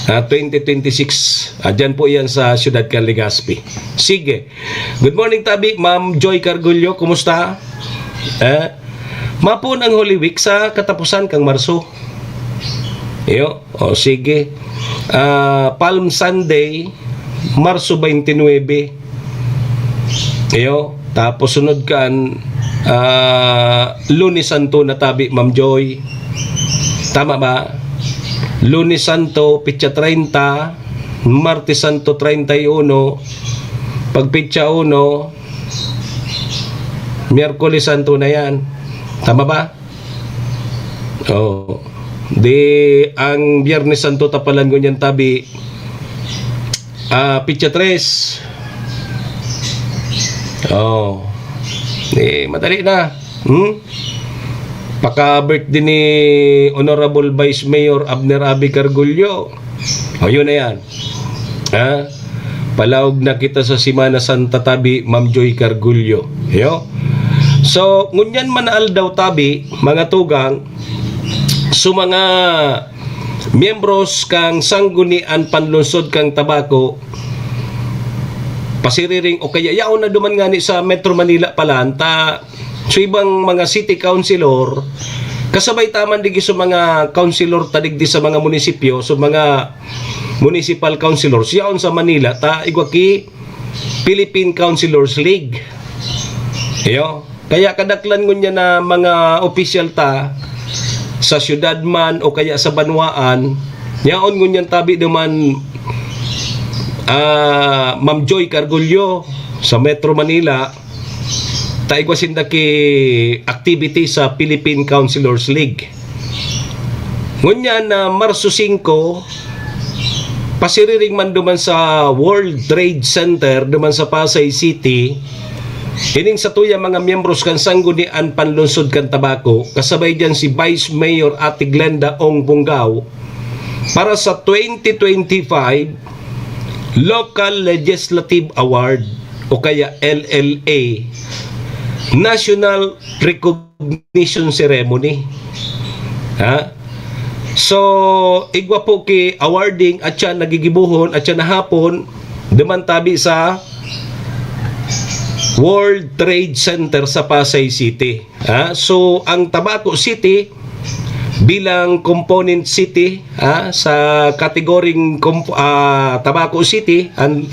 2026. Diyan po yan sa Ciudad Can Legazpi. Sige. Good morning tabi, Ma'am Joy Cargullo. Kumusta? Mapon ang Holy Week sa katapusan kang Marso. Sige. Palm Sunday, Marso 29. Tapos sunod kan Lunes Santo na tabi, Ma'am Joy. Tama ba? Lunes Santo, pitsa 30, Martes Santo 31, pag pitsa 1, Miyerkules Santo na yan. Tama ba? Di ang Biyernes Santo tapalan ko niyan tabi, pitsa 3. Madali na. Paka-birthday ni Honorable Vice Mayor Abner Abi Cargullo. Yun na yan. Palaog na kita sa Simana Santa tabi, Ma'am Joy Cargullo. So, ngunyan manaal daw tabi, mga tugang, so mga miyembros kang sanggunian panlunsod kang Tabaco, pasiriring o kaya yaon na duman nga ni sa Metro Manila palanta. So ibang mga city councilor kasabay taman digi sa mga councilor tadigdi sa mga munisipyo, so mga municipal councilors yaon sa Manila ta igwaki Philippine Councilors League. Kaya kadaklan ngunya na mga opisyal ta sa syudad man o kaya sa banwaan yaon ngunyan tabi duman Ma'am Joy Cargullo sa Metro Manila taigwasin da ki activity sa Philippine Councilors League. Ngunyan na Marso 5 pasiriring man duman sa World Trade Center duman sa Pasay City. Hining sa tuya mga miyembros kan sanggunian panlunsod kan Tabaco, kasabay dyan si Vice Mayor Ate Glenda Ong Bungaw para sa 2025 Local Legislative Award o kaya LLA National Recognition Ceremony. So igwa po ki awarding at siya nagigibuhon at siya nahapon duman tabi sa World Trade Center sa Pasay City. So ang Tabaco City bilang component city sa kategoring Tabaco City ang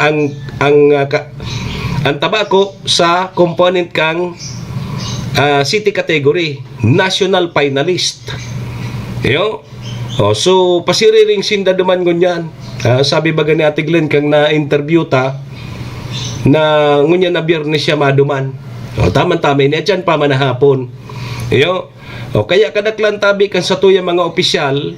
Tabaco sa component kang city category national finalist. So pasiriring sinda duman ngunyan. Sabi baga ni Ate Glenn kang na-interview ta na ngunyan na Biyernes siya maduman. Taman-tama ni dyan pa manahapon. Kaya kadaklan tabi kan sa tuya mga opisyal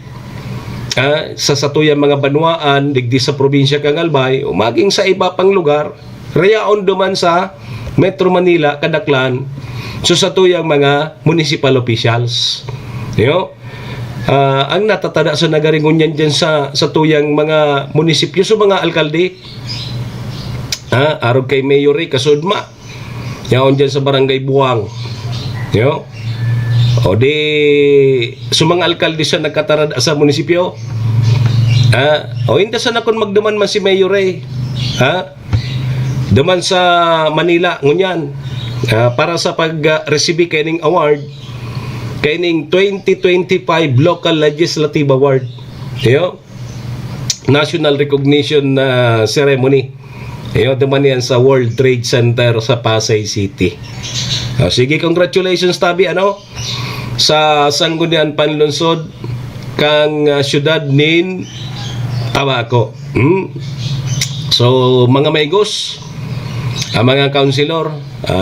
sa satuyang mga banwaan digdi sa probinsya kang Albay o maging sa iba pang lugar rayaon duman sa Metro Manila kadaklan so satuyang mga municipal officials ang natatada sa nagaringunyan dyan sa tuyang mga munisipyo so mga alkalde arog kay Mayor kasudma yaon dyan sa barangay Buwang o di so mga alkalde sa nagkatarad sa munisipyo o hindi sa nakon magduman man si Mayor duman sa Manila ngunyan para sa pag-receive kaining award kaining 2025 Local Legislative Award National Recognition Ceremony duman yan sa World Trade Center sa Pasay City. Sige, congratulations tabi sa Sangguniang Panlunsod kang syudad nin Tabaco. So mga maigos mga councilor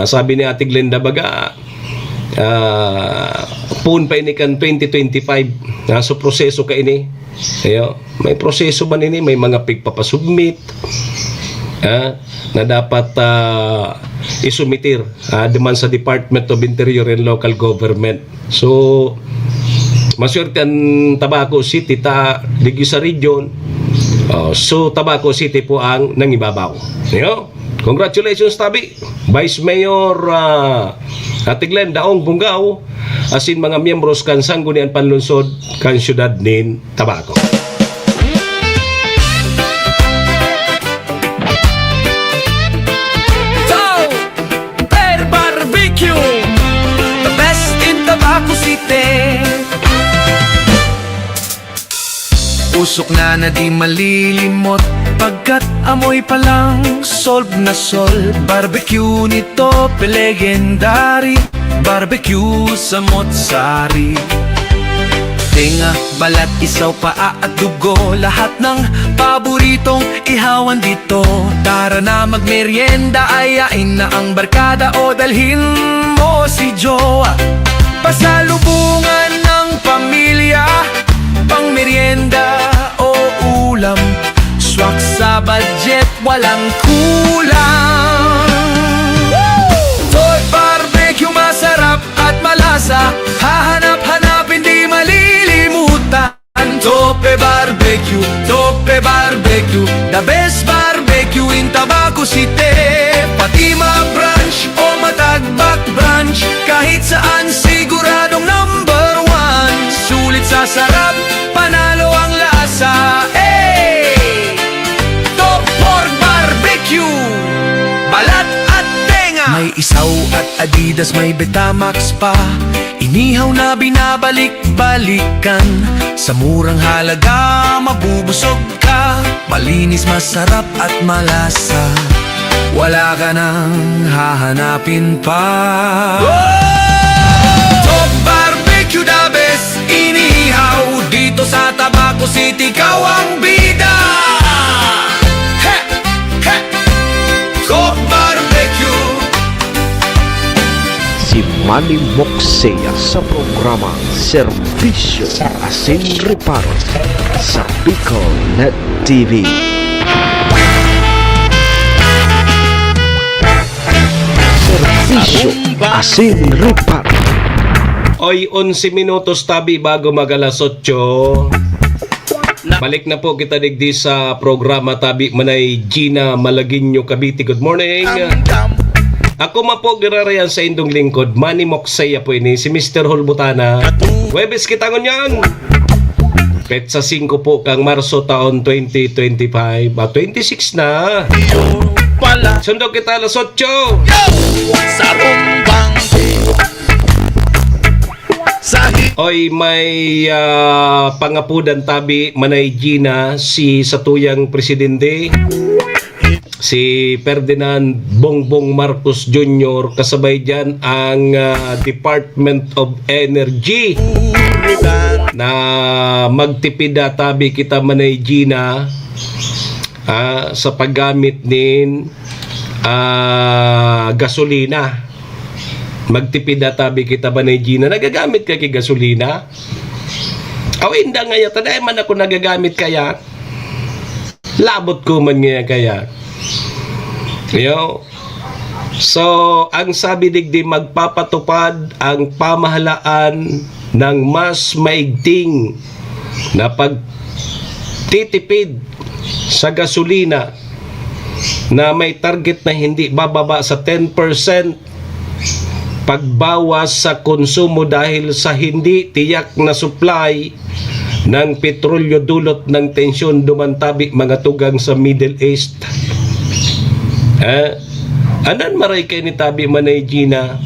sabi ni Ate Glenda Baga pun pa ini kan 2025 so proseso ka ini may proseso ba nini may mga pigpapasubmit na dapat isumitir demand sa Department of Interior and Local Government. So maswerte ang Tabaco City digi sa region so Tabaco City po ang nangibabaw. Congratulations tabi Vice Mayor Ate Glenda Daong Bungaw asin mga miyembros kan Sangguniang Panlunsod kan syudad nin Tabaco. Usok na di malilimot pagkat amoy pa lang solve na solve. Barbecue nito legendary, barbecue sa Motsari. Tenga, balat, isaw, paa at dugo, lahat ng paboritong ihawan dito. Tara na magmerienda, ayain na ang barkada o dalhin mo si Jowa. Pasalubungan ng pamilya, pang merienda o ulam, swak sa budget, walang kulang. Toy barbecue, masarap at malasa, hahanap-hanapin di malilimutan. Tope Barbecue, the best barbecue in Tabaco City. Fatima Branch o Matagbak Branch, kahit saan siguradong number one. Sulit sa sarap, panalo ang lasa. Top Pork Barbecue, balat at tenga. May isaw at Adidas, may Betamax pa. Inihaw na binabalik-balikan. Sa murang halaga, mabubusog ka. Malinis, masarap at malasa, wala ka nang hahanapin pa. Top Barbecue, the best inihaw dito sa Tabaco City, ikaw ang bida. Top Barbecue. Si Manny Moxea sa programa Serbisyo Asin Reparo sa Bicol Net TV. Serbisyo Asin Reparo. Oy, 11 minutos tabi bago mag-alas 8. Balik na po kita digdi sa programa tabi manay Gina Malaguinho, Cavite. Good morning. Ako po girarayan sa indong lingkod, Manny Moxea po ini, si Mr. Hulbutana. Webes kita ngunyan. Petsa 5 po kang Marso taon 2025. 26 na. Sundo kita alas 8. Sa rumbang Oy, may pangapudan tabi manay Gina si satuyang presidente, si Ferdinand Bongbong Marcos Jr. Kasabay dyan ang Department of Energy na magtipid tabi kita manay Gina sa paggamit nin gasolina. Magtipid tabi kita manay Gina, nagagamit ka kay gasolina. Awinda ngaya, taday man ako nagagamit kaya. Labot ko man ngaya kaya. Yo. So, ang sabi digdi magpapatupad ang pamahalaan ng mas maigting na pagtitipid sa gasolina na may target na hindi bababa sa 10%, pagbawas sa konsumo dahil sa hindi tiyak na supply ng petrolyo dulot ng tensyon dumantabi mga tugang sa Middle East. Anan maray kay ni tabi manay Gina,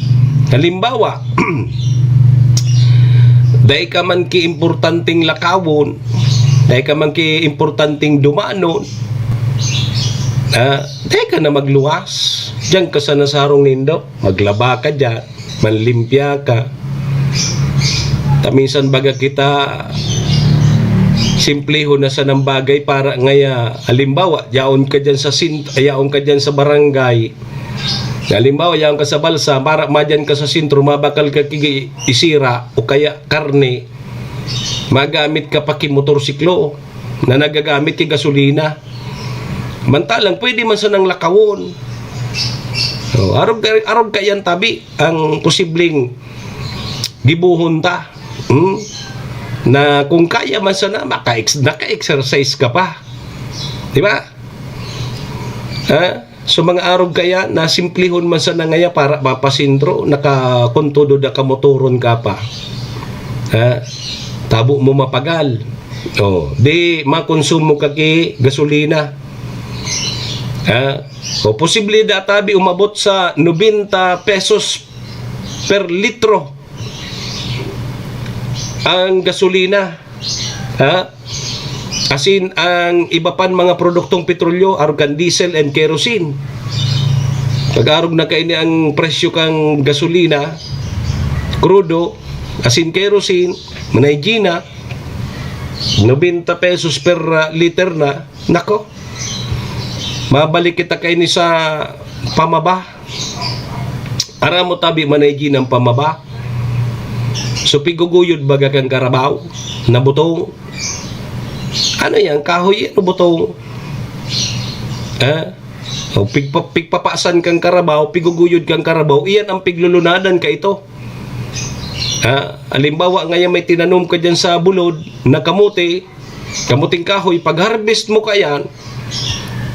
halimbawa dahil ka man ki importanteng lakawon, dahil ka man ki importanteng dumanon, dahil ka na magluwas, diyan ka sa nasarong nindo, maglaba ka dyan, manlimpya ka. Minsan baga kita simpleho na sa ng bagay para ngaya, halimbawa, yaon ka dyan sa barangay, halimbawa, yaon ka sa balsa, para madyan ka sa sintro, mabakal ka isira o kaya karne, magamit ka pa motorsiklo na nagagamit ki gasolina. Mantalang, pwede man sa nang lakawon. So, arog ka yan tabi, ang posibleng gibuhon ta. Na kung kaya man sana, naka-exercise ka pa. Diba? So mga arog kaya na simplihon man sana ngaya para mapasintro, nakakontudo da kamotoron ka pa. Tabo mo mapagal. Di makonsumo ka ki gasolina. O posible databi umabot sa 90 pesos per litro ang gasolina. Asin ang iba pan mga produktong petrolyo, argan diesel and kerosene. Pag-arog na kaini ang presyo kang gasolina, crudo, asin kerosene, manay Gina, 90 pesos per liter na, nako, mabalik kita kaini sa pamaba. Ara mo tabi manay Gina ang pamaba. So piguguyod baga kang karabaw na butong. Ano yan? Kahoy yan o butong? Pigpapasan kang karabaw, piguguyod kang karabaw, iyan ang piglulunadan ka ito. Halimbawa ngayon may tinanom ka dyan sa bulod na kamuting kahoy, pag-harvest mo ka yan,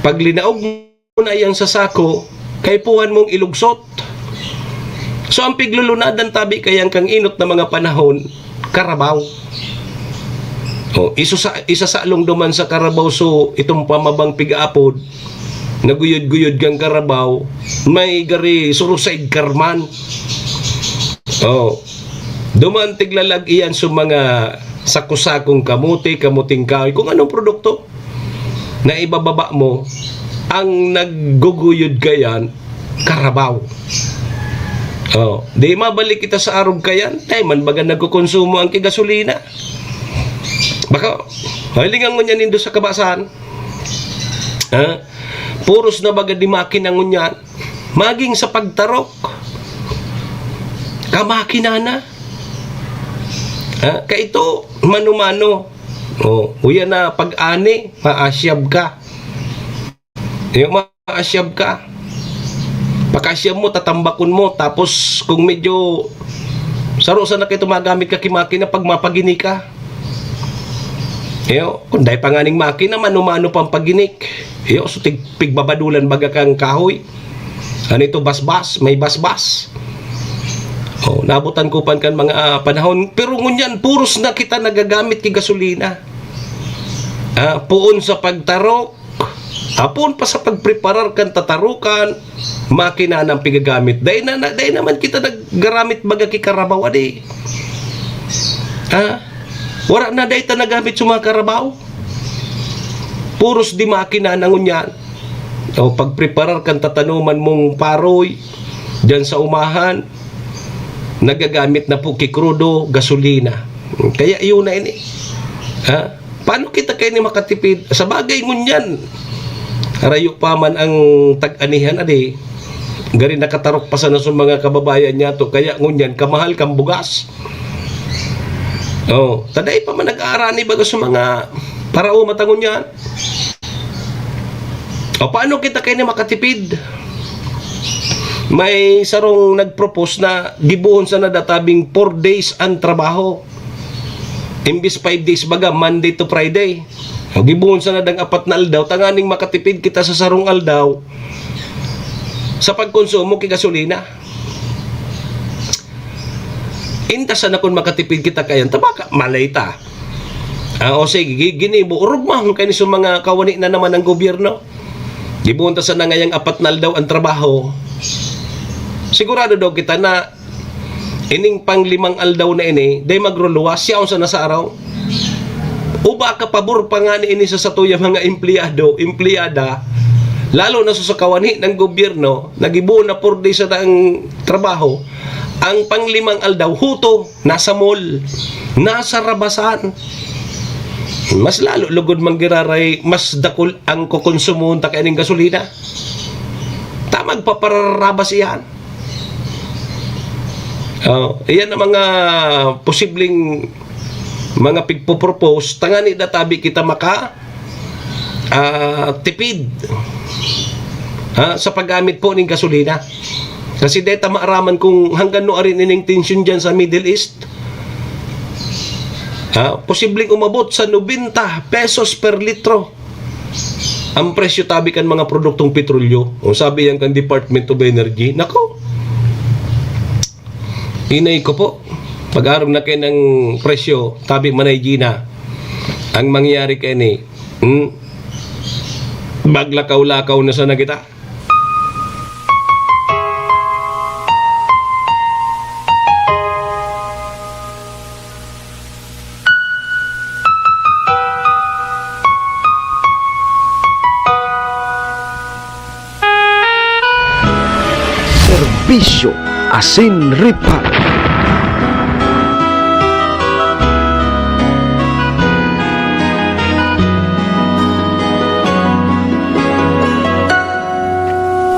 pag linaog mo na yan sa sako, kaipuhan mong ilugsot. So ang piglulunadan tabi kayang kang inot na mga panahon, karabaw. Isa sa along duman sa karabaw, so itong pamabang pig-apod, naguyod-guyod kang karabaw, may gari surusaid karman. Duman tiglalag iyan sa mga sakusakong kamuting kahoy, kung anong produkto na ibababa mo, ang nagguguyod kayan, karabaw. Di mabalik kita sa arog kayan, ay man baga nagkukonsumo ang kigasolina. Baka, halingan mo niyan indo sa kabasan. Puros na baga di makina ngunyan, maging sa pagtarok, kamakina na. Kaito, mano-mano. Uya na pag-ani, maasyab ka. Yung maasyab ka, pakasyab mo, tatambakon mo, tapos kung medyo sarusan na kayo magamit ka kimakina pag mapagini ka. Kung dahil panganing makina, mano-mano pang paginik. So pigbabadulan baga kang kahoy. Ano ito, basbas, may basbas. Nabutan ko pan kan mga panahon. Pero ngunyan, puros na kita nagagamit ki gasolina. Puon sa pagtarok, puon pa sa pagpreparar kan tatarukan, makina ng pigagamit. Dahil naman kita naggaramit baga ki karabaw, adi. Wala na dahil ta nagamit sa mga karabaw. Puros di makina na ngunyan. Pagpreparar kan tatanuman mong paroy, dyan sa umahan, nagagamit na po kikrudo, gasolina. Kaya yun na ini. Paano kita kayo ni makatipid? Sa bagay ngunyan, harayo pa man ang tag-anihan, adi. Gari nakatarok pa sa mga kababayan niya to. Kaya ngunyan, kamahal kang bugas. Oh, taday pa man nag-aarani bago sa mga parao matangon yan. O paano kita kayo na makatipid? May sarong nag-propose na gibuhon sa nadatabing 4 days ang trabaho. Imbis 5 days baga, Monday to Friday. O gibuhon sa nadang 4 na aldaw, tanganing makatipid kita sa sarong aldaw sa pagkonsumo kay gasolina. Intasan na kung makatipid kita kayan, tabaka, malay ta. O sige, ginibo, urugmahon kayo sa mga kawani na naman ng gobyerno. Gibunta sa na ngayang 4 na aldaw ang trabaho. Sigurado daw kita na ining pang 5 aldaw na ini, day magruluwas, siya sa nasa araw. Uba ka pabor pa nga ni ini sa satuya mga empleyado, empleyada, lalo na sa kawani ng gobyerno, nagibuon na 4 days sa ang trabaho, ang pang 5 aldaw, huto, nasa mall, nasa rabasan. Mas lalo, lugod manggiraray, mas dakol ang kukonsumoon ta kaining gasolina. Tamag papararabas iyan. Iyan ang mga posibleng mga pigpopropose, tangani databi kita maka tipid sa paggamit po ng gasolina. Kasi deta maaraman kung hanggang no arin ining tension dyan sa Middle East, posibleng umabot sa 90 pesos per litro ang presyo tabi kan mga produktong petrolyo. O sabi yan kan Department of Energy, nako, inay ko po, pag-arong na kayo ng presyo tabi manay Gina, ang mangyari kayo ni baglakaw-lakaw na sana kita. Serbisyo Asin Reparo.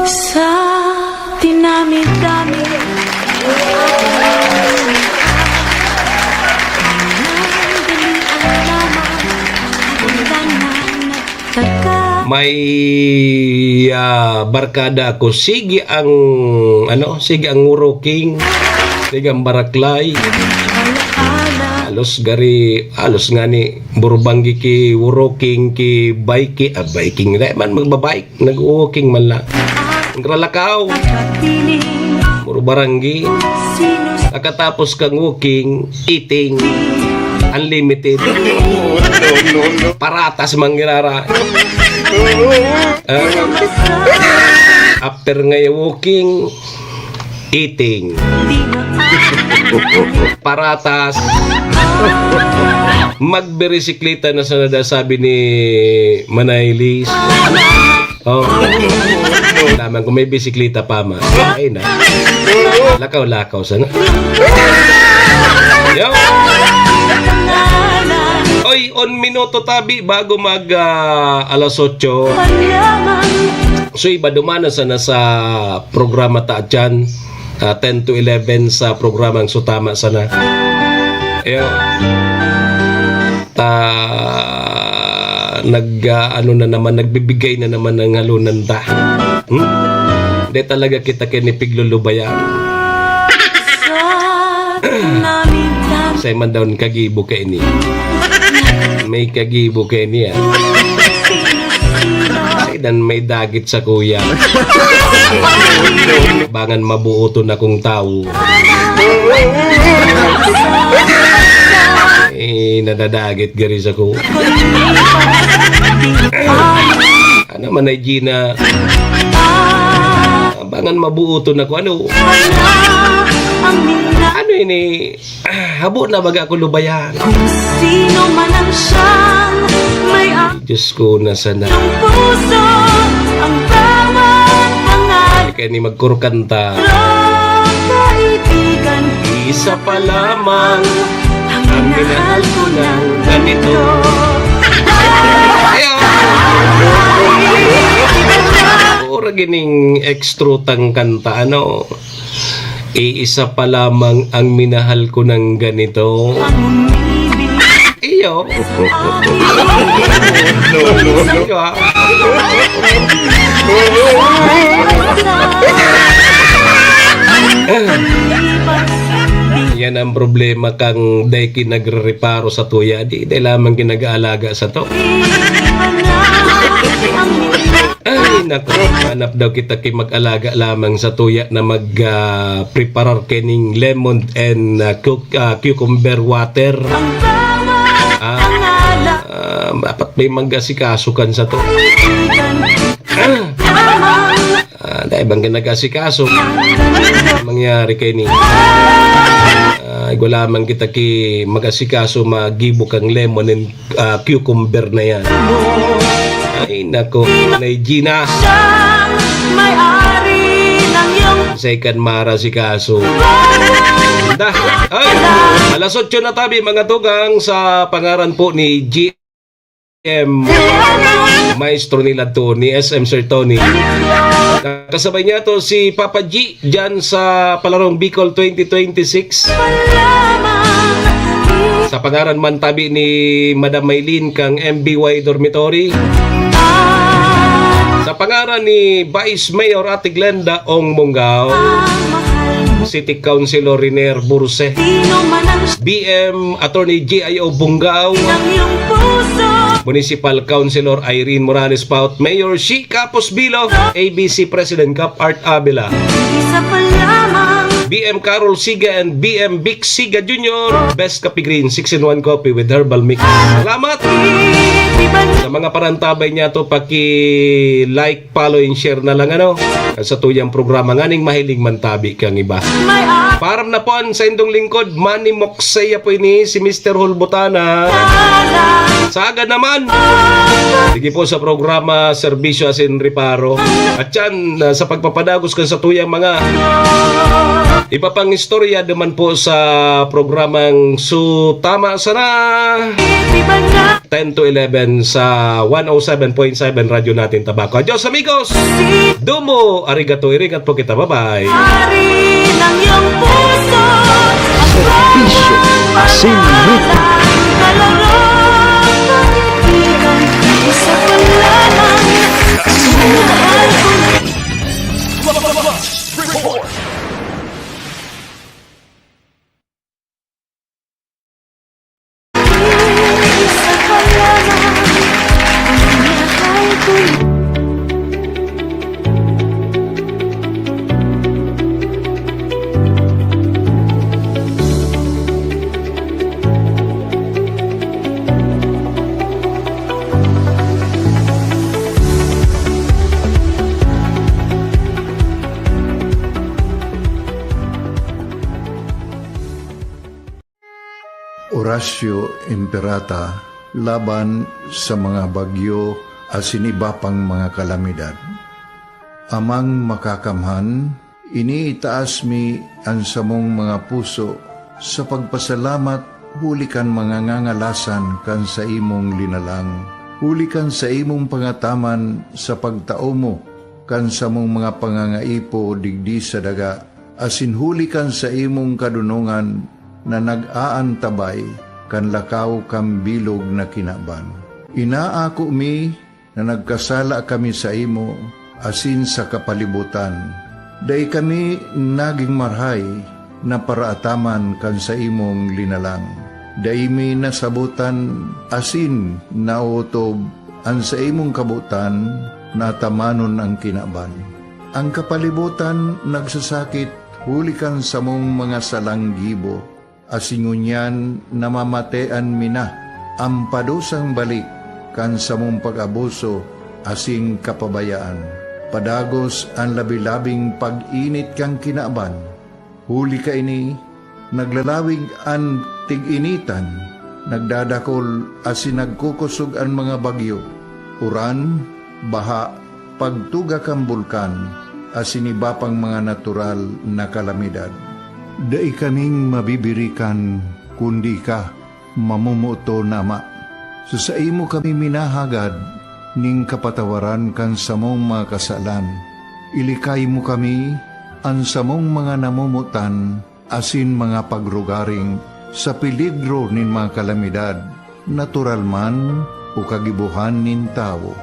Sa dinami-dami May barkada ako, sige ang sige ang Uroking, sige ang Baraklay, halos nga ni Burubanggi ki Uroking ki biking na man magbabike, nag-walking man lang, ngralakaw Burubaranggi, nakatapos kang walking, eating unlimited, paratas manggirara. After ngayon walking, eating, paratas, magbirisikleta na sa nadasabi ni Manaylis. Naman kung may bisikleta pa man, ay na, lakaw-lakaw sana. Yo! Oy, on minuto tabi bago mag alas 8. So iba dumana sana sa programa ta dyan, 10 to 11 sa programang Sutama sana. Yo. Nagbibigay na naman ng halunan ta. Di talaga kita kinipiglulubayan. Say man daw kagibo ka ini. May kagibo ka ini yan. Say dan may dagit sa kuya. Bangan mabuoto na kong tao. Nadadagit gari sa ko. Ano man ay Gina. Bangan mabuoto na ko. Ano ini? Habo na baga ako lubayan. Kung sino man ang siyang may Diyos ko na sana. puso ang bawat pangalan. Kaya ni magkurkanta. Kaibigan, Isa pa lamang ang minahal ko ng ganito. Ora gining ekstrutang kanta, ano? Iisa pa lamang ang minahal ko ng ganito. ang iyo. Iyo, ha? Yan ang problema kang day kinagre-reparo sa tuya. Di lamang ginag-aalaga sa to. Ay, naku. Hanap daw kita mag-alaga lamang sa tuya na mag-preparar kening lemon and cucumber water. Dapat may manggasikaso sa to. Dahil bang ginag-asikaso, mangyari kay ni wala man kita ki mag-asikaso magibo kang lemon and cucumber na yan. Ay nako, Nay Gina, second mara si kaso. Ay, alas 8 na tabi mga tugang sa pangaran po ni GM Maestro nila to, ni SM Sir Tony. Kasabay niya to si Papa G dyan sa palarong Bicol 2026. Sa pangaran man tabi ni Madam Maylin kang MBY Dormitory. Sa pangaran ni Vice Mayor Ate Glenda Ong Munggao, City Councilor Riner Burse, BM Attorney G.I.O. Bunggao, Municipal Councilor Irene Morales Paut, Mayor Shi Capos Bilo, ABC President Cap Art Abela, BM Carol Siga and BM Vic Siga Jr. Best Coffee Green 6-in-1 coffee with herbal mix. Salamat! Sa mga parantabay niya to, paki-like, follow, and share na lang sa tuyang programa nganing mahiling mantabi kang iba. Param na po sa indong lingkod, Manny Moxeya po ini, si Mr. Hulbutana. Saga naman! Sige po sa programa Serbisyo Asin Reparo. At yan, sa pagpapadagos ka sa tuyang mga iba pang istorya naman po sa programang Tama Sana 10 to 11 sa 107.7 radyo natin Tabaco. Adios amigos! Domo! Arigato, irigat po kita. Bye-bye! Serbisyo Asin Reparo. Horacio Imperata laban sa mga bagyo asin iba pang mga kalamidad. Amang makakamhan, iniitaas mi ang samong mga puso sa pagpasalamat hulikan mga ngangalasan kan sa imong linalang. Hulikan sa imong pangataman sa pagtao mo kan sa mong mga pangangaipo digdi sa daga. Asin hulikan sa imong kadunungan na nag-aantabay kan lakaw kang bilog na kinaban. Inaako mi na nagkasala kami sa imo asin sa kapalibutan. Day kami naging marhay na paraataman kan sa imong linalang. Day mi nasabutan asin nautob ang sa imong kabutan na tamanon ang kinaban. Ang kapalibutan nagsasakit hulikan sa mong mga salanggibo. Asingunyan namamatean mina ang padusang balik kan sa mong pag-abuso asing kapabayaan. Padagos ang labi-labing pag-init kang kinaban. Huli ka ini, naglalawig ang tig-initan, nagdadakol asin nagkukusog ang mga bagyo. Uran, baha, pagtuga kang bulkan, asin iba pang mga natural na kalamidad. Dai kaming mabibirikan, kundi ka, mamumuto na ama. Sa imo kami minahagad, ning kapatawaran kan samong mga kasalan. Ilikay mo kami, ang samong mga namumutan, asin mga pagrugaring, sa peligro nin mga kalamidad. natural man o kagibuhan nin tao.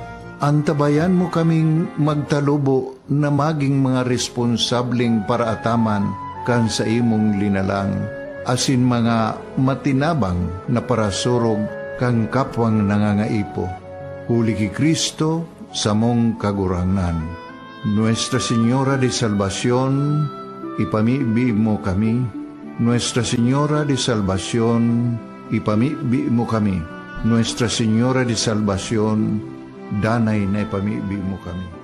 Antabayan mo kaming magtalubo na maging mga responsabling paraataman kan sa imong linalang, asin mga matinabang na parasurog kang kapwang nangangaipo. Huli ki Kristo sa mong kagurangan. Nuestra Señora de Salvación, ipamibi mo kami. Nuestra Señora de Salvación, ipamibi mo kami. Nuestra Señora de Salvación, danay na ipamibi mo kami.